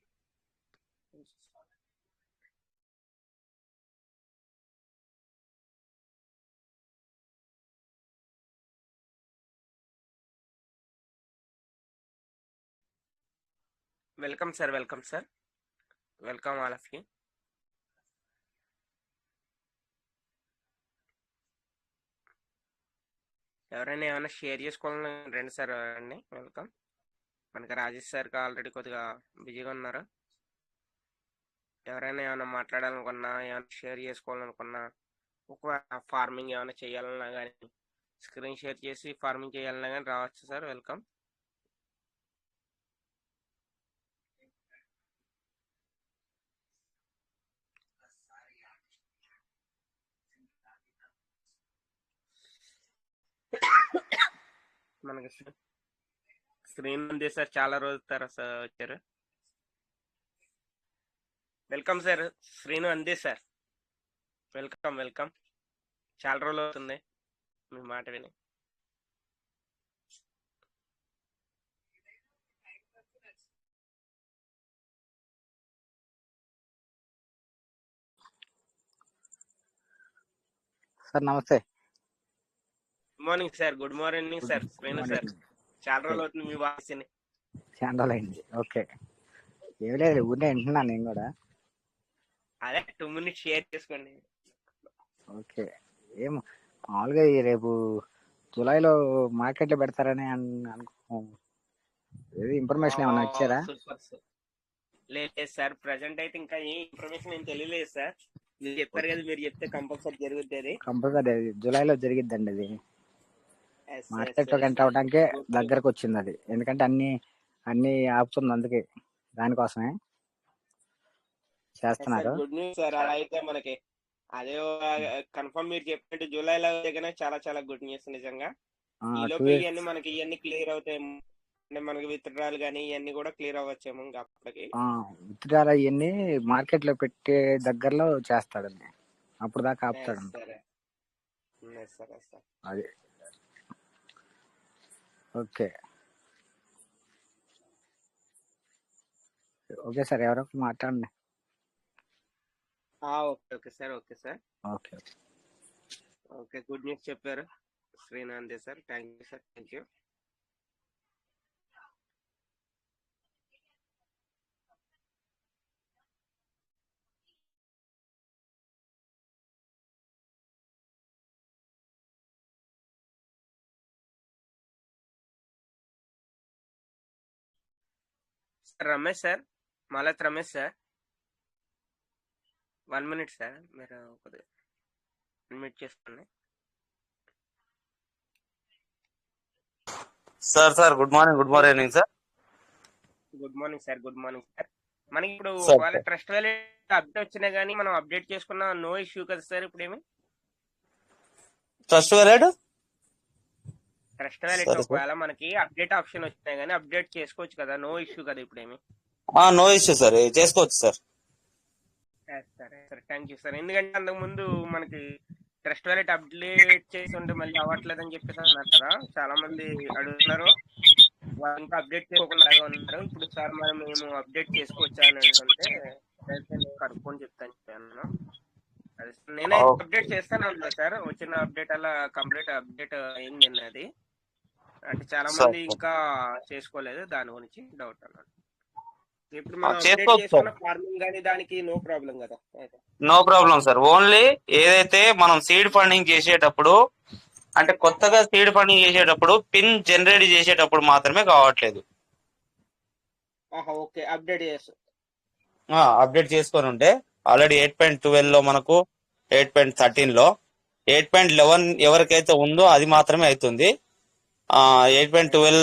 Welcome sir, welcome sir, welcome all of you. ఎవరైనా ఏమైనా షేర్ చేసుకోవాలని రండి సార్, అండి వెల్కమ్. మనకి రాజేష్ సార్కి ఆల్రెడీ కొద్దిగా బిజీగా ఉన్నారు. ఎవరైనా ఏమైనా మాట్లాడాలనుకున్నా, ఏమైనా షేర్ చేసుకోవాలనుకున్నా, ఒక ఫార్మింగ్ ఏమైనా చేయాలన్నా కానీ, స్క్రీన్ షేర్ చేసి ఫార్మింగ్ చేయాలన్నా కానీ రావచ్చు సార్, వెల్కమ్. మనకి స్క్రీన్ ఉంది సార్, చాలా రోజుల తర్వాత వచ్చారు. వెల్కమ్ సార్, శ్రీను అందే సార్, వెల్కమ్ వెల్కమ్. చాలా రోజులు అవుతుంది మీ మాట విని. సార్ నమస్తే. Good morning sir, good morning sir, Srinu sir. చాలా రోజులు అవుతుంది మీ వాయిస్ ని. చాలా రోజులు అయింది. ఓకే, ఏమి లేదు, ఊరినే వింటున్నాను నేను కూడా. అదే 2 minutes షేర్ చేసుకోండి. ఓకే, ఏం మామూలుగా రేపు జూలైలో మార్కెట్లో పెడతారని అనుకో, ఏది ఇన్ఫర్మేషన్ ఏమన్నా ఇచ్చారా? Super sir. లేదు సార్, ప్రజెంట్ అయితే ఇంకా ఏ ఇన్ఫర్మేషన్ ఏం తెలియలేదు సార్. మీరు చెప్పారు కదా, మీరు చెప్తే కంపల్సరీ జరుగుతుంది. కంపల్సరీ జూలైలో జరిగిద్దండి అది. మార్కెట్ లోకి ఎంటర్ అవడానికే దగ్గరకు వచ్చింది అది, ఎందుకంటే అన్ని ఆపుతుంది, అందుకే దానికోసమే చేస్తున్నారు. Good news sir. అలా అయితే మనకి అదే కన్ఫర్మ్ మీరు చెప్పినట్టు జూలైలో దగ్గర చాలా చాలా గుడ్ న్యూస్ నిజంగా. ఈ లోపు ఇవన్నీ మనకి ఇవన్నీ క్లియర్ అవుతాయి, అంటే మనకి విత్డ్రాలు కానీ ఇవన్నీ కూడా క్లియర్ అవ్వచ్చేమో ఇంకా అప్పటికి. విత్డ్రాలు అవన్నీ మార్కెట్ లో పెట్టే దగ్గరలో చేస్తాడండి, అప్పుడు దాకా ఆపుతాడు. అది ఓకే ఓకే సార్, ఎవరో మాట్లాడండి. Okay okay sir, okay sir, okay okay. Good news చెప్పారు శ్రీనాందే sir, thank you sir, thank you. Sir Ramesh sir, మలత్ రమేష్ సార్, 1 minute సార్, మీరు కొద్దిగా అన్మ్యూట్ చేసుకోండి. Sir good morning sir. Good morning sir, good morning sir. మనకి ఇప్పుడు ఒకవేళ trust wallet update వచ్చినా కానీ మనం అప్డేట్ చేసుకున్న నో ఇష్యూ కదా సార్? ఇప్పుడు ఏమి ట్రస్ట్ వాలెట్ ఒకవేళ మనకి అప్డేట్ ఆప్షన్ వచ్చినా కానీ అప్డేట్ చేసుకోవచ్చు కదా, నో ఇష్యూ కదా ఇప్పుడు ఏమి? నో ఇష్యూ సార్, చేసుకోవచ్చు సార్. సరే సార్, థ్యాంక్ యూ సార్. ఎందుకంటే అంతకు ముందు మనకి ట్రస్ట్ వాలెట్ అప్డేట్ చేసి ఉంటే మళ్ళీ అవ్వట్లేదు అని చెప్పేసి అన్నారు కదా, చాలా మంది అడుగుతున్నారు. వాళ్ళు ఇంకా అప్డేట్ చేసుకోకుండా ఉన్నారు. ఇప్పుడు సార్ మేము అప్డేట్ చేసుకోవచ్చా అని అనుకుంటే కనుక్కొని చెప్తాను. నేనే అప్డేట్ చేస్తాను అనుకో సార్, వచ్చిన అప్డేట్ అలా కంప్లీట్ అప్డేట్ అయింది అది. అంటే చాలా మంది ఇంకా చేసుకోలేదు, దాని గురించి డౌట్ అన్నాడు. ఇప్పుడు మనం అప్డేట్ చేసుకున్న ఫార్మింగ్ కానీ దానికి నో ప్రాబ్లం కదా? No problem sir. ఓన్లీ ఏదైతే మనం సీడ్ ఫండింగ్ చేసేటప్పుడు, అంటే కొత్తగా సీడ్ ఫండింగ్ చేసేటప్పుడు పిన్ జనరేట్ చేసేటప్పుడు మాత్రమే కావట్లేదు. ఓకే, అప్డేట్ చేసుకొని ఉంటే ఆల్రెడీ 8.12 లో మనకు 8.13 లో 8.11 ఎవరికైతే ఉందో అది మాత్రమే అవుతుంది. 8.12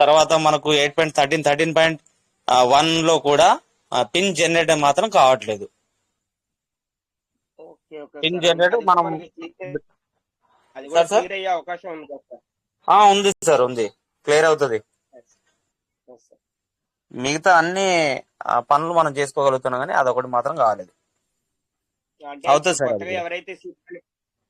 తర్వాత మనకు 8.13 13.1 లో కూడా పిన్ జనరేటర్ మాత్రం కావట్లేదు. పిన్ జనరేటర్ మనం ఉంది సార్, ఉంది, క్లియర్ అవుతుంది. మిగతా అన్ని పనులు మనం చేసుకోగలుగుతున్నాం, కానీ అదొకటి మాత్రం కాలేదు. అవుతుంది సార్.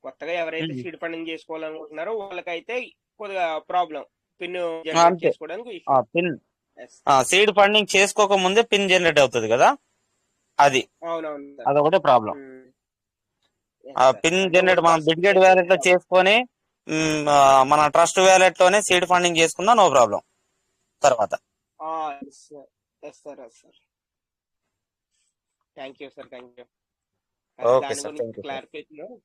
కొత్తగా ఎవరైతే సీడ్ ఫండింగ్ చేసుకోవాలనుకుంటున్నారో వాళ్ళకైతే కొద్దిగా ప్రాబ్లం, పిన్ జనరేట్ చేసుకోవడానికి. పిన్ సీడ్ ఫండింగ్ చేసుకోక ముందే పిన్ జనరేట్ అవుతుంది కదా, అది అదొకటే ప్రాబ్లం. పిన్ జనరేట్ మనం బిట్గెట్ వ్యాలెట్ లో చేసుకొని మన ట్రస్ట్ వ్యాలెట్ లోనే సీడ్ ఫండింగ్ చేసుకున్నా నో ప్రాబ్లం. తర్వాత yes sir thank you sir thank you okay దాని సార్, గురించి thank you sir. Clarification.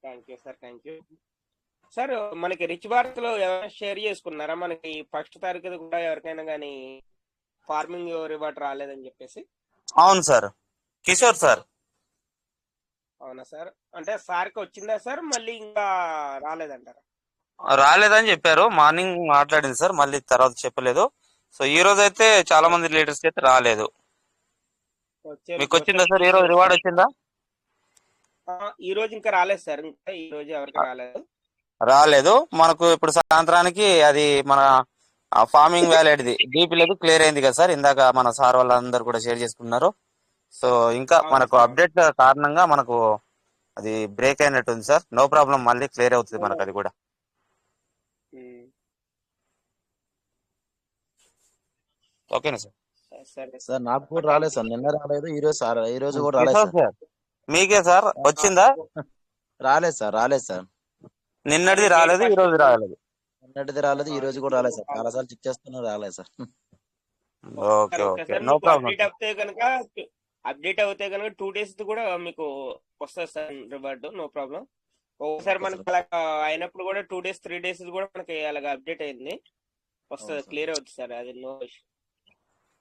Thank you sir thank you sir. మనకి రిచ్ భారత్ లో ఎవరైనా షేర్ చేసుకున్నారా మనకి ఫస్ట్ తారీఖు కూడా ఎవరికైనా కానీ ఫార్మింగ్ రివార్డ్ రాలేదని చెప్పేసి? అవును సార్, కిషోర్ సార్. అవునా సార్, అంటే సార్కి వచ్చిందా సార్, మళ్ళీ ఇంకా రాలేదంటారా? రాలేదని చెప్పారు, మార్నింగ్ మాట్లాడింది సార్, మళ్ళీ తర్వాత చెప్పలేదు. సో ఈ రోజు అయితే చాలా మంది లీడర్స్ అయితే రాలేదు. మీకు వచ్చిందా సార్, ఈ రోజు రివార్డ్ వచ్చిందా? ఈ రోజు ఇంకా రాలేదు సార్, ఇంకా ఈ రోజు ఎవరికి రాలేదు. మనకు ఇప్పుడు సాయంత్రానికి అది మన ఫార్మింగ్ వ్యాలిడ్ది డీపీలేదు క్లియర్ అయింది కదా సార్, ఇందాక మన సార్ వాళ్ళందరూ కూడా షేర్ చేసుకున్నారు. సో ఇంకా మనకు అప్డేట్ కారణంగా మనకు అది బ్రేక్ అయినట్టుంది సార్. నో ప్రాబ్లం, మళ్ళీ క్లియర్ అవుతుంది మనకు అది కూడా. ఓకేనా సార్? సార్ నాకు కూడా రాలేదు సార్, నిన్న రాలేదు, ఈ రోజు కూడా రాలేదు సార్. మీకే సార్ వచ్చిందా? రాలేదు సార్. నిన్నటిది రాలేదు, ఈ రోజు రాలేదు. నిన్నటిది రాలేదు, ఈ రోజు కూడా రాలేదు సార్. చాలా సార్లు చెక్ చేస్తున్నా రాలేదు sir. Okay okay, no problem. Update అవుతే కనుక 2 days కూడా మీకు వస్తుంది సార్ రివార్డ్, నో ప్రాబ్లం. ఒకసారి మనకి అలా అయినప్పుడు కూడా 2 days 3 days కూడా మనకి అలాగా అప్డేట్ అయింది, వస్తుంది, క్లియర్ అవుతుంది సార్, అది no issue.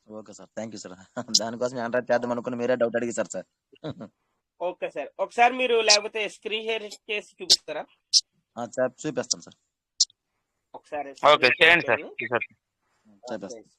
Okay sir, thank you sir. దానికోసం ఆండ్రాయిడ్ చేద్దాం అనుకుని మీరే డౌట్ అడిగారు సార్. ఓకే సార్, ఒకసారి మీరు లేకపోతే స్క్రీన్ షేర్ చేసి చూపిస్తారా? చూపిస్తాను సార్. ఒకసారి ఓకే చేయండి సార్. చూపిస్తాను.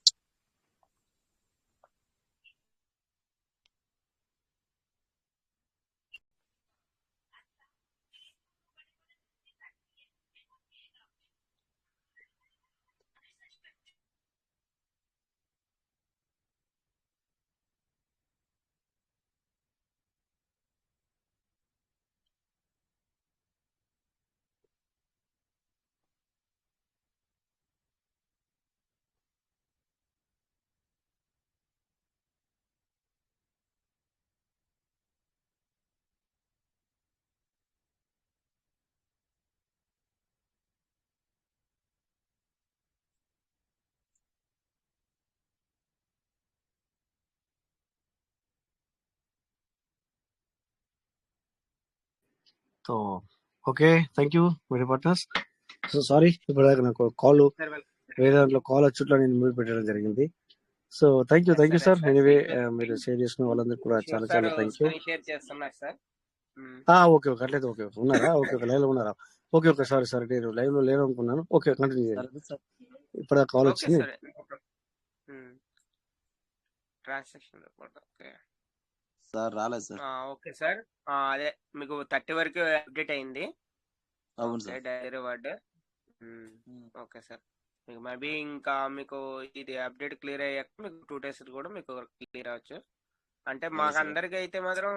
So okay, thank you very partners. So sorry, ఇప్పుడు నాకు కాల్ వేరే దాంట్లో కాల్ వచ్చుట్లో నేను మ్యూట్ పెట్టడం జరిగింది. So thank you sir. Anyway మీరు షేర్ చేసుకున్న వాళ్ళందరికీ కూడా చాలా చాలా థ్యాంక్ యూ. ఓకే అట్లయితే ఓకే ఉన్నారా? ఓకే లైవ్ లో ఉన్నారా? ఓకే సారీ నేను లైవ్ లో లేను అనుకున్నాను. ఓకే కంటిన్యూ చేయండి. ఇప్పుడు కాల్ వచ్చింది సార్, రాలేదు సార్. ఓకే సార్, అదే మీకు 30 వరకు అప్డేట్ అయింది. అవును sir, daily reward. Okay sir, మీకు మేబీ ఇంకా మీకు ఇది అప్డేట్ క్లియర్ అయ్యాక మీకు 2 days కూడా మీకు క్లియర్ అవ్వచ్చు. అంటే మాకు అందరికి అయితే మాత్రం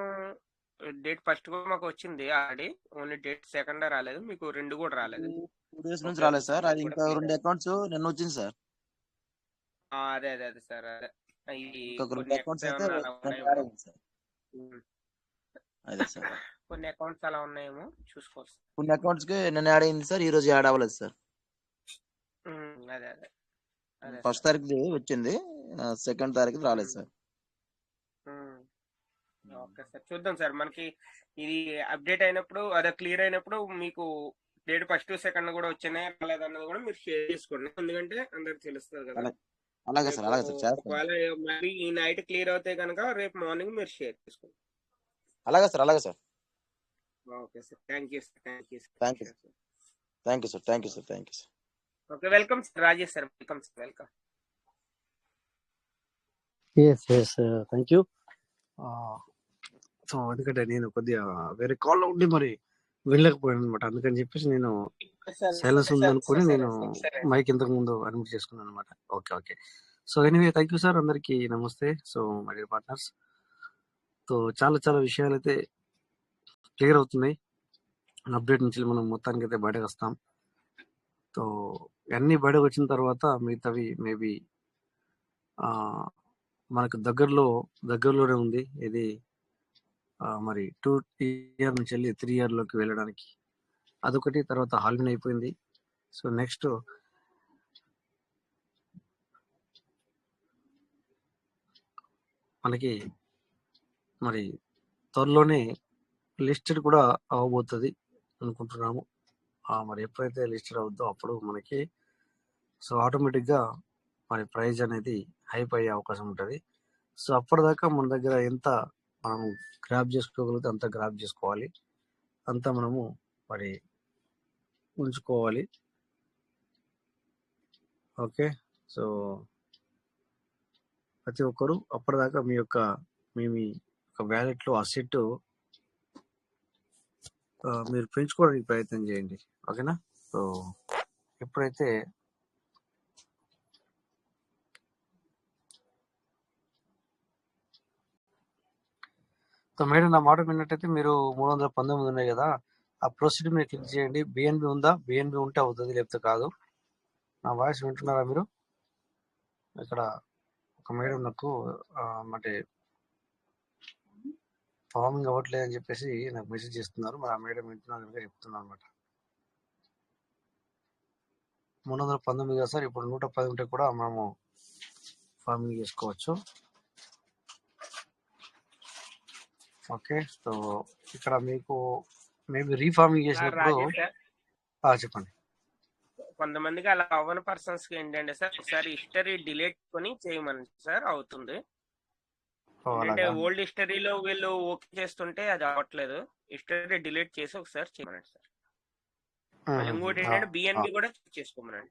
డేట్ ఫస్ట్ కూడా మాకు వచ్చింది ఆల్రెడీ, ఓన్లీ డేట్ సెకండ్ రాలేదు, మీకు 2 కూడా రాలేదు. 2 days నుంచి రాలేదు సార్. అది ఇంకా 2 అకౌంట్స్ నిన్న వచ్చింది సార్. అదే సార్, అదే కొన్ని అకౌంట్స్ అయితే అదే సార్, కొన్ని అకౌంట్స్ అలా ఉన్నాయేమో చూసుకోవచ్చు. కొన్ని అకౌంట్స్ కి నిన్న యాడ్ అయింది సార్, ఈ రోజు యాడ్ అవ్వలేదు సార్. అదే ఫస్ట్ తారీఖు వచ్చింది, సెకండ్ తారీఖు రాలేదు సార్. ఓకే సార్, చూద్దాం సార్. మనకి ఇది అప్డేట్ అయినప్పుడు, అదే క్లియర్ అయినప్పుడు మీకు డేట్ ఫస్ట్ సెకండ్ కూడా వచ్చినాయి రాలేదన్నది కూడా మీరు షేర్ చేసుకోండి, ఎందుకంటే అందరికి తెలుస్తుంది కదా. అలాగే సార్ ఒకవేళ మళ్ళీ ఈ నైట్ క్లియర్ అవుతే కనుక రేపు మార్నింగ్ మీరు షేర్ చేసుకోండి. అలాగే sir. Okay sir, thank you sir. Okay, welcome sir, Rajesh sir, welcome sir, welcome. Thank you. So ఎందుకంటే నేను కొద్దిగా వేరే కాల్లో ఉండి మరి వెళ్ళలేకపోయాను అనమాట, అందుకని చెప్పేసి నేను సైలెన్స్ ఉంది అనుకుని నేను మైక్ ఇంతకు ముందు అడ్మిట్ చేసుకున్నాను అనమాట. Okay so anyway thank you sir, అందరికి నమస్తే. So my dear partners, so చాలా విషయాలు అయితే క్లియర్ అవుతున్నాయి. అప్డేట్ నుంచి మనం మొత్తానికి అయితే బయటకు వస్తాం. సో అన్ని బయటకు వచ్చిన తర్వాత మిగతావి మేబీ మనకు దగ్గరలోనే ఉంది. ఇది మరి 2 year నుంచి వెళ్ళి 3 year లోకి వెళ్ళడానికి అదొకటి. తర్వాత హాల్విన్ అయిపోయింది. సో నెక్స్ట్ మనకి మరి త్వరలోనే లిస్టెడ్ కూడా అవ్వబోతుంది అనుకుంటున్నాము. మరి ఎప్పుడైతే లిస్టెడ్ అవుద్దో అప్పుడు మనకి సో ఆటోమేటిక్గా మరి ప్రైజ్ అనేది హైప్ అయ్యే అవకాశం ఉంటుంది. సో అప్పటిదాకా మన దగ్గర ఎంత మనం గ్రాప్ చేసుకోగలిగితే అంత గ్రాప్ చేసుకోవాలి, అంతా మనము మరి ఉంచుకోవాలి. ఓకే, సో ప్రతి ఒక్కరు అప్పటిదాకా మీ వ్యాలెట్లో అసెట్ మీరు పెంచుకోవడానికి ప్రయత్నం చేయండి. ఓకేనా? సో ఎప్పుడైతే సో మేడం నా మాట విన్నట్టయితే మీరు 319 ఉన్నాయి కదా, ఆ ప్రొసీడ్ మీరు క్లిక్ చేయండి. బిఎన్బి ఉందా? బిఎన్బి ఉంటే అవుతుంది, లేకపోతే కాదు. నా వాయిస్ వింటున్నారా మీరు? ఇక్కడ ఒక మేడం నాకు అంటే ఫార్మింగ్ అవ్వట్లేదు అని చెప్పేసి నాకు మెసేజ్ చేస్తున్నారు. మరి ఆ మేడం వింటున్నారు కనుక చెప్తున్నాను అనమాట. 319 కదా సార్, ఇప్పుడు 110 ఉంటే కూడా మనము ఫార్మింగ్ చేసుకోవచ్చు. ఓకే, సో ఇక్కడ మీకు మేబీ రీఫార్మింగ్ చేసినప్పుడు చెప్పండి. కొంతమందికి అలా అవ్వని పర్సన్స్ కి ఏంటంటే సార్ ఒకసారి హిస్టరీ డిలీట్ కొని చేయమని సార్ అవుతుంది. అంటే ఓల్డ్ హిస్టరీలో వీళ్ళు ఓకే చేస్తుంటే అది అవ్వట్లేదు. హిస్టరీ డిలీట్ చేసి ఒకసారి చేయమనండి సార్. ఇంకోటి ఏంటంటే బిఎన్బి కూడా చెక్ చేసుకోమనండి.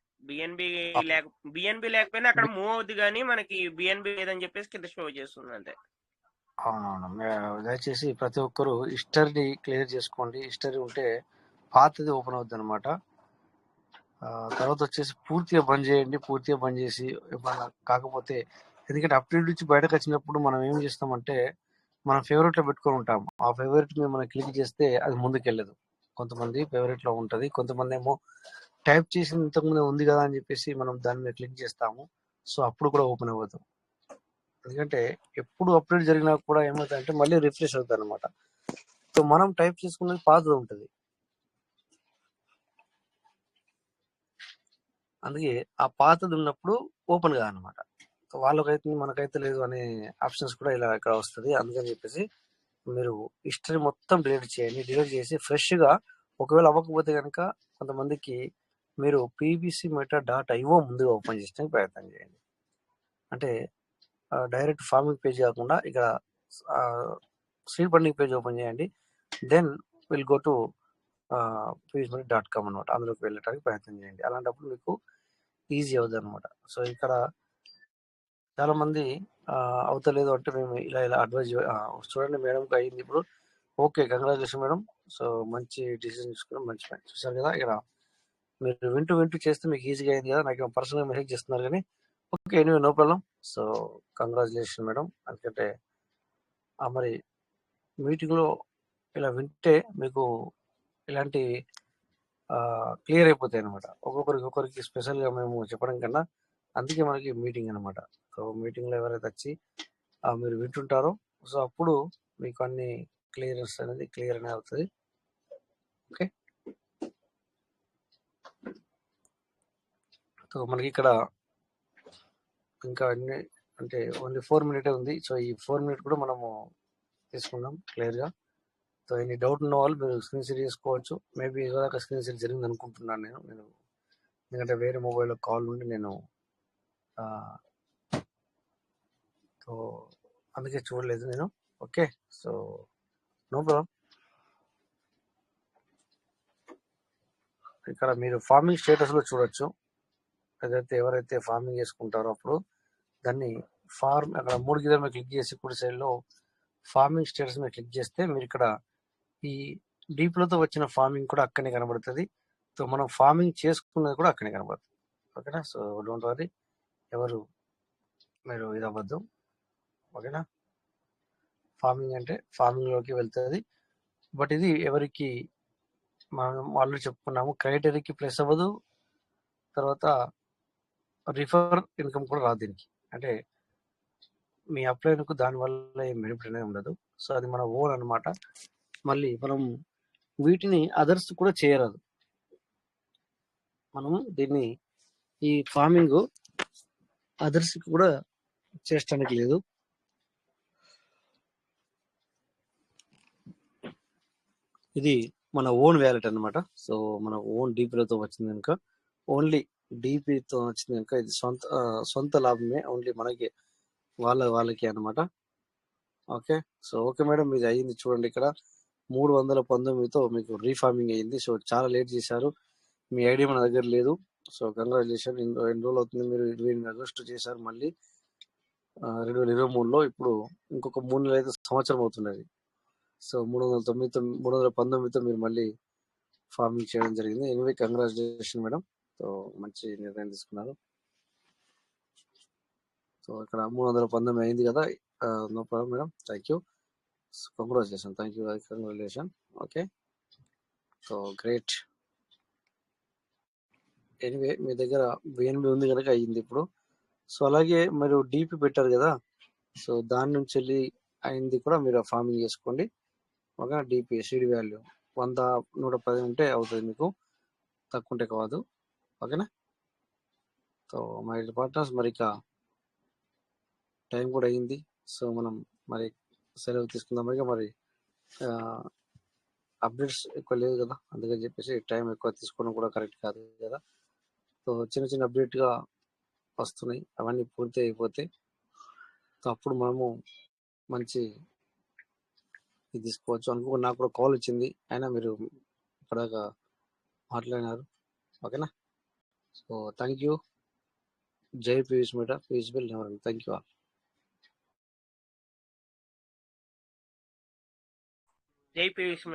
బిఎన్బి లేకపోయినా అక్కడ మూవ్ అవుద్ది, కానీ మనకి బిఎన్బి లేదని చెప్పేసి కింద షో చేస్తుంది అంతే. అవునవును, దయచేసి ప్రతి ఒక్కరు హిస్టరీ క్లియర్ చేసుకోండి. హిస్టరీ ఉంటే పాతది ఓపెన్ అవుద్ది అనమాట. తర్వాత వచ్చేసి పూర్తిగా బంద్ చేయండి. పూర్తిగా బంద్ చేసి కాకపోతే ఎందుకంటే అప్డేట్ నుంచి బయటకు వచ్చినప్పుడు మనం ఏం చేస్తామంటే మనం ఫేవరెట్లో పెట్టుకొని ఉంటాం. ఆ ఫేవరెట్ మీద మనం క్లిక్ చేస్తే అది ముందుకెళ్ళదు. కొంతమంది ఫేవరెట్లో ఉంటుంది, కొంతమంది ఏమో టైప్ చేసి ఇంతకుముందే ఉంది కదా అని చెప్పేసి మనం దాని మీద క్లిక్ చేస్తాము. సో అప్పుడు కూడా ఓపెన్ అవ్వదు. ఎందుకంటే ఎప్పుడు అప్డేట్ జరిగినా కూడా ఏమవుతుందంటే మళ్ళీ రిఫ్రెష్ అవుతుంది అనమాట. సో మనం టైప్ చేసుకున్నది పాతది ఉంటుంది. అందుకే ఆ పాతది ఉన్నప్పుడు ఓపెన్ కాదనమాట. వాళ్ళకైతే మనకైతే లేదు అనే ఆప్షన్స్ కూడా ఇలా ఇక్కడ వస్తుంది. అందుకని చెప్పేసి మీరు హిస్టరీ మొత్తం డిలీట్ చేయండి. డిలీట్ చేసి ఫ్రెష్గా ఒకవేళ అవ్వకపోతే కనుక కొంతమందికి మీరు pbcmeta.io ముందుగా ఓపెన్ చేయడానికి ప్రయత్నం చేయండి. అంటే డైరెక్ట్ ఫార్మింగ్ పేజ్ కాకుండా ఇక్కడ సీడ్ బండింగ్ పేజ్ ఓపెన్ చేయండి. Then will go to pbcmeta.com అనమాట. అందులోకి వెళ్ళడానికి ప్రయత్నం చేయండి. అలాంటప్పుడు మీకు ఈజీ అవుతుంది అనమాట. సో ఇక్కడ చాలా మంది అవుతలేదు అంటే మేము ఇలా అడ్వైజ్ చూడండి మేడంకి అయింది ఇప్పుడు. Okay, congratulation madam. సో మంచి డిసిజన్ తీసుకున్నాం, మంచి పని. చూసారు కదా, ఇక్కడ మీరు వింటూ చేస్తే మీకు ఈజీగా అయింది కదా. నాకు పర్సనల్గా మెసేజ్ చేస్తున్నారు కానీ okay, anyway no problem. So congratulation madam. ఎందుకంటే మరి మీటింగ్లో ఇలా వింటే మీకు ఇలాంటి క్లియర్ అయిపోతాయి అనమాట. ఒక్కొక్కరికి స్పెషల్గా మేము చెప్పడం కన్నా అందుకే మనకి మీటింగ్ అనమాట. సో మీటింగ్లో ఎవరైతే వచ్చి మీరు వింటుంటారో సో అప్పుడు మీకు అన్ని క్లియర్ అనేది అవుతుంది. ఓకే, సో మనకి ఇక్కడ ఇంకా అన్ని అంటే ఓన్లీ 4 minutes ఉంది. సో ఈ 4 minutes కూడా మనము తీసుకుందాం క్లియర్గా. సో ఎన్ని డౌట్ ఉన్న వాళ్ళు మీరు స్క్రీన్ షేర్ చేసుకోవచ్చు. మేబీ ఏదోదాకా స్క్రీన్ షేర్ జరిగింది అనుకుంటున్నాను నేను ఎందుకంటే వేరే మొబైల్లో కాల్ నుండి నేను సో అందుకే చూడలేదు నేను. Okay, so no problem. ఇక్కడ మీరు ఫార్మింగ్ స్టేటస్లో చూడొచ్చు. ఏదైతే ఎవరైతే ఫార్మింగ్ చేసుకుంటారో అప్పుడు దాన్ని అక్కడ 3 గీతల మీద క్లిక్ చేసి కుడి సైడ్లో ఫార్మింగ్ స్టేటస్ మీద క్లిక్ చేస్తే మీరు ఇక్కడ ఈ డీప్లతో వచ్చిన ఫార్మింగ్ కూడా అక్కడనే కనబడుతుంది. సో మనం ఫార్మింగ్ చేసుకున్నది కూడా అక్కడనే కనబడుతుంది. ఓకేనా? సో డోంట్ వరీ, ఎవరు మీరు ఇది అవ్వద్దు. ఓకేనా? ఫార్మింగ్ అంటే ఫార్మింగ్లోకి వెళ్తుంది. బట్ ఇది ఎవరికి మనం ఆల్రెడీ చెప్పుకున్నాము, క్రైటీరియాకి ప్లస్ అవ్వదు. తర్వాత రిఫర్ ఇన్కమ్ కూడా రాదు దీనికి. అంటే మీ అప్లైన్కు దానివల్ల ఏం బెనిఫిట్ అనేది ఉండదు. సో అది మన ఓన్ అనమాట. మళ్ళీ మనం వీటిని అదర్స్ కూడా చేయరాదు. మనం దీన్ని ఈ ఫార్మింగ్ అదర్స్కి కూడా చేయడానికి లేదు. ఇది మన ఓన్ వ్యాలెట్ అన్నమాట. సో మన ఓన్ డీపీలతో వచ్చింది కనుక, ఓన్లీ డీపీతో వచ్చింది కనుక ఇది సొంత లాభమే, ఓన్లీ మనకి వాళ్ళకి అన్నమాట. ఓకే. సో ఓకే మేడం, ఇది అయ్యింది చూడండి. ఇక్కడ 319తో మీకు రీఫార్మింగ్ అయ్యింది. సో చాలా లేట్ చేశారు, మీ ఐడి మన దగ్గర లేదు. So congratulation. ఎన్ని రోజులు అవుతుంది, మీరు 28 ఆగస్టు చేశారు, మళ్ళీ 2023లో. ఇప్పుడు ఇంకొక 3 నెలలు అయితే సంవత్సరం అవుతున్నది. సో 319తో మీరు మళ్ళీ ఫార్మింగ్ చేయడం జరిగింది. Anyway congratulation madam. సో మంచి నిర్ణయం తీసుకున్నారు. సో ఇక్కడ 319 అయింది కదా, no problem madam. Thank you, congratulation. Thank you, congratulation. Okay. So great. Anyway మీ దగ్గర VNB ఉంది కనుక అయ్యింది ఇప్పుడు. సో అలాగే మీరు డీపీ పెట్టారు కదా, సో దాని నుంచి వెళ్ళి అయింది కూడా మీరు ఫార్మింగ్ చేసుకోండి. ఓకేనా. డీపీ సీడ్ వాల్యూ 100, 110 ఉంటే అవుతుంది మీకు, తక్కువ ఉంటే కాదు. ఓకేనా. సో మై పార్ట్నర్స్, మరి ఇక టైం కూడా అయింది. సో మనం మరి సెలవు తీసుకుందాం. మరి అప్డేట్స్ ఎక్కువ లేదు కదా, అందుకని చెప్పేసి టైం ఎక్కువ తీసుకోవడం కూడా కరెక్ట్ కాదు కదా. సో చిన్న అప్డేట్గా వస్తున్నాయి, అవన్నీ పూర్తి అయిపోతే సో అప్పుడు మనము మంచి ఇది తీసుకోవచ్చు. నాకు కూడా కాల్ వచ్చింది, అయినా మీరు ఇప్పటిదాకా మాట్లాడినారు. ఓకేనా. So thank you. జై Piyush Meta, Piyush will never. Thank you all. జై Piyush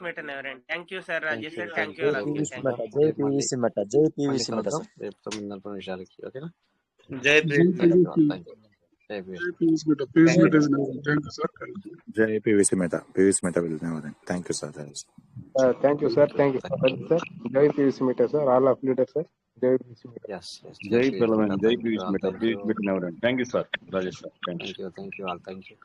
Meta never. Thank you sir, Rajesh sir. Thank you. జై పీవీసీ మెట, జై పీవీసీ మెట, జై పీవీసీ మెట సార్. రేపు 9:40 నిమిషాలకి. ఓకేనా. జై పీయూష్ థ్యాంక్ యూ. జై పీయూష్. జై PVC Meta, PVC Meta will never. Thank you sir. Thank you sir. Thank you sir. జై PVC Meta sir, all of leader sir. జై పీవీసీ మీట. జై పిల్లవన్, జై PVC Meta, PVC Meta never. Thank you sir, Rajesh sir. Thank you. Thank you all. Thank you.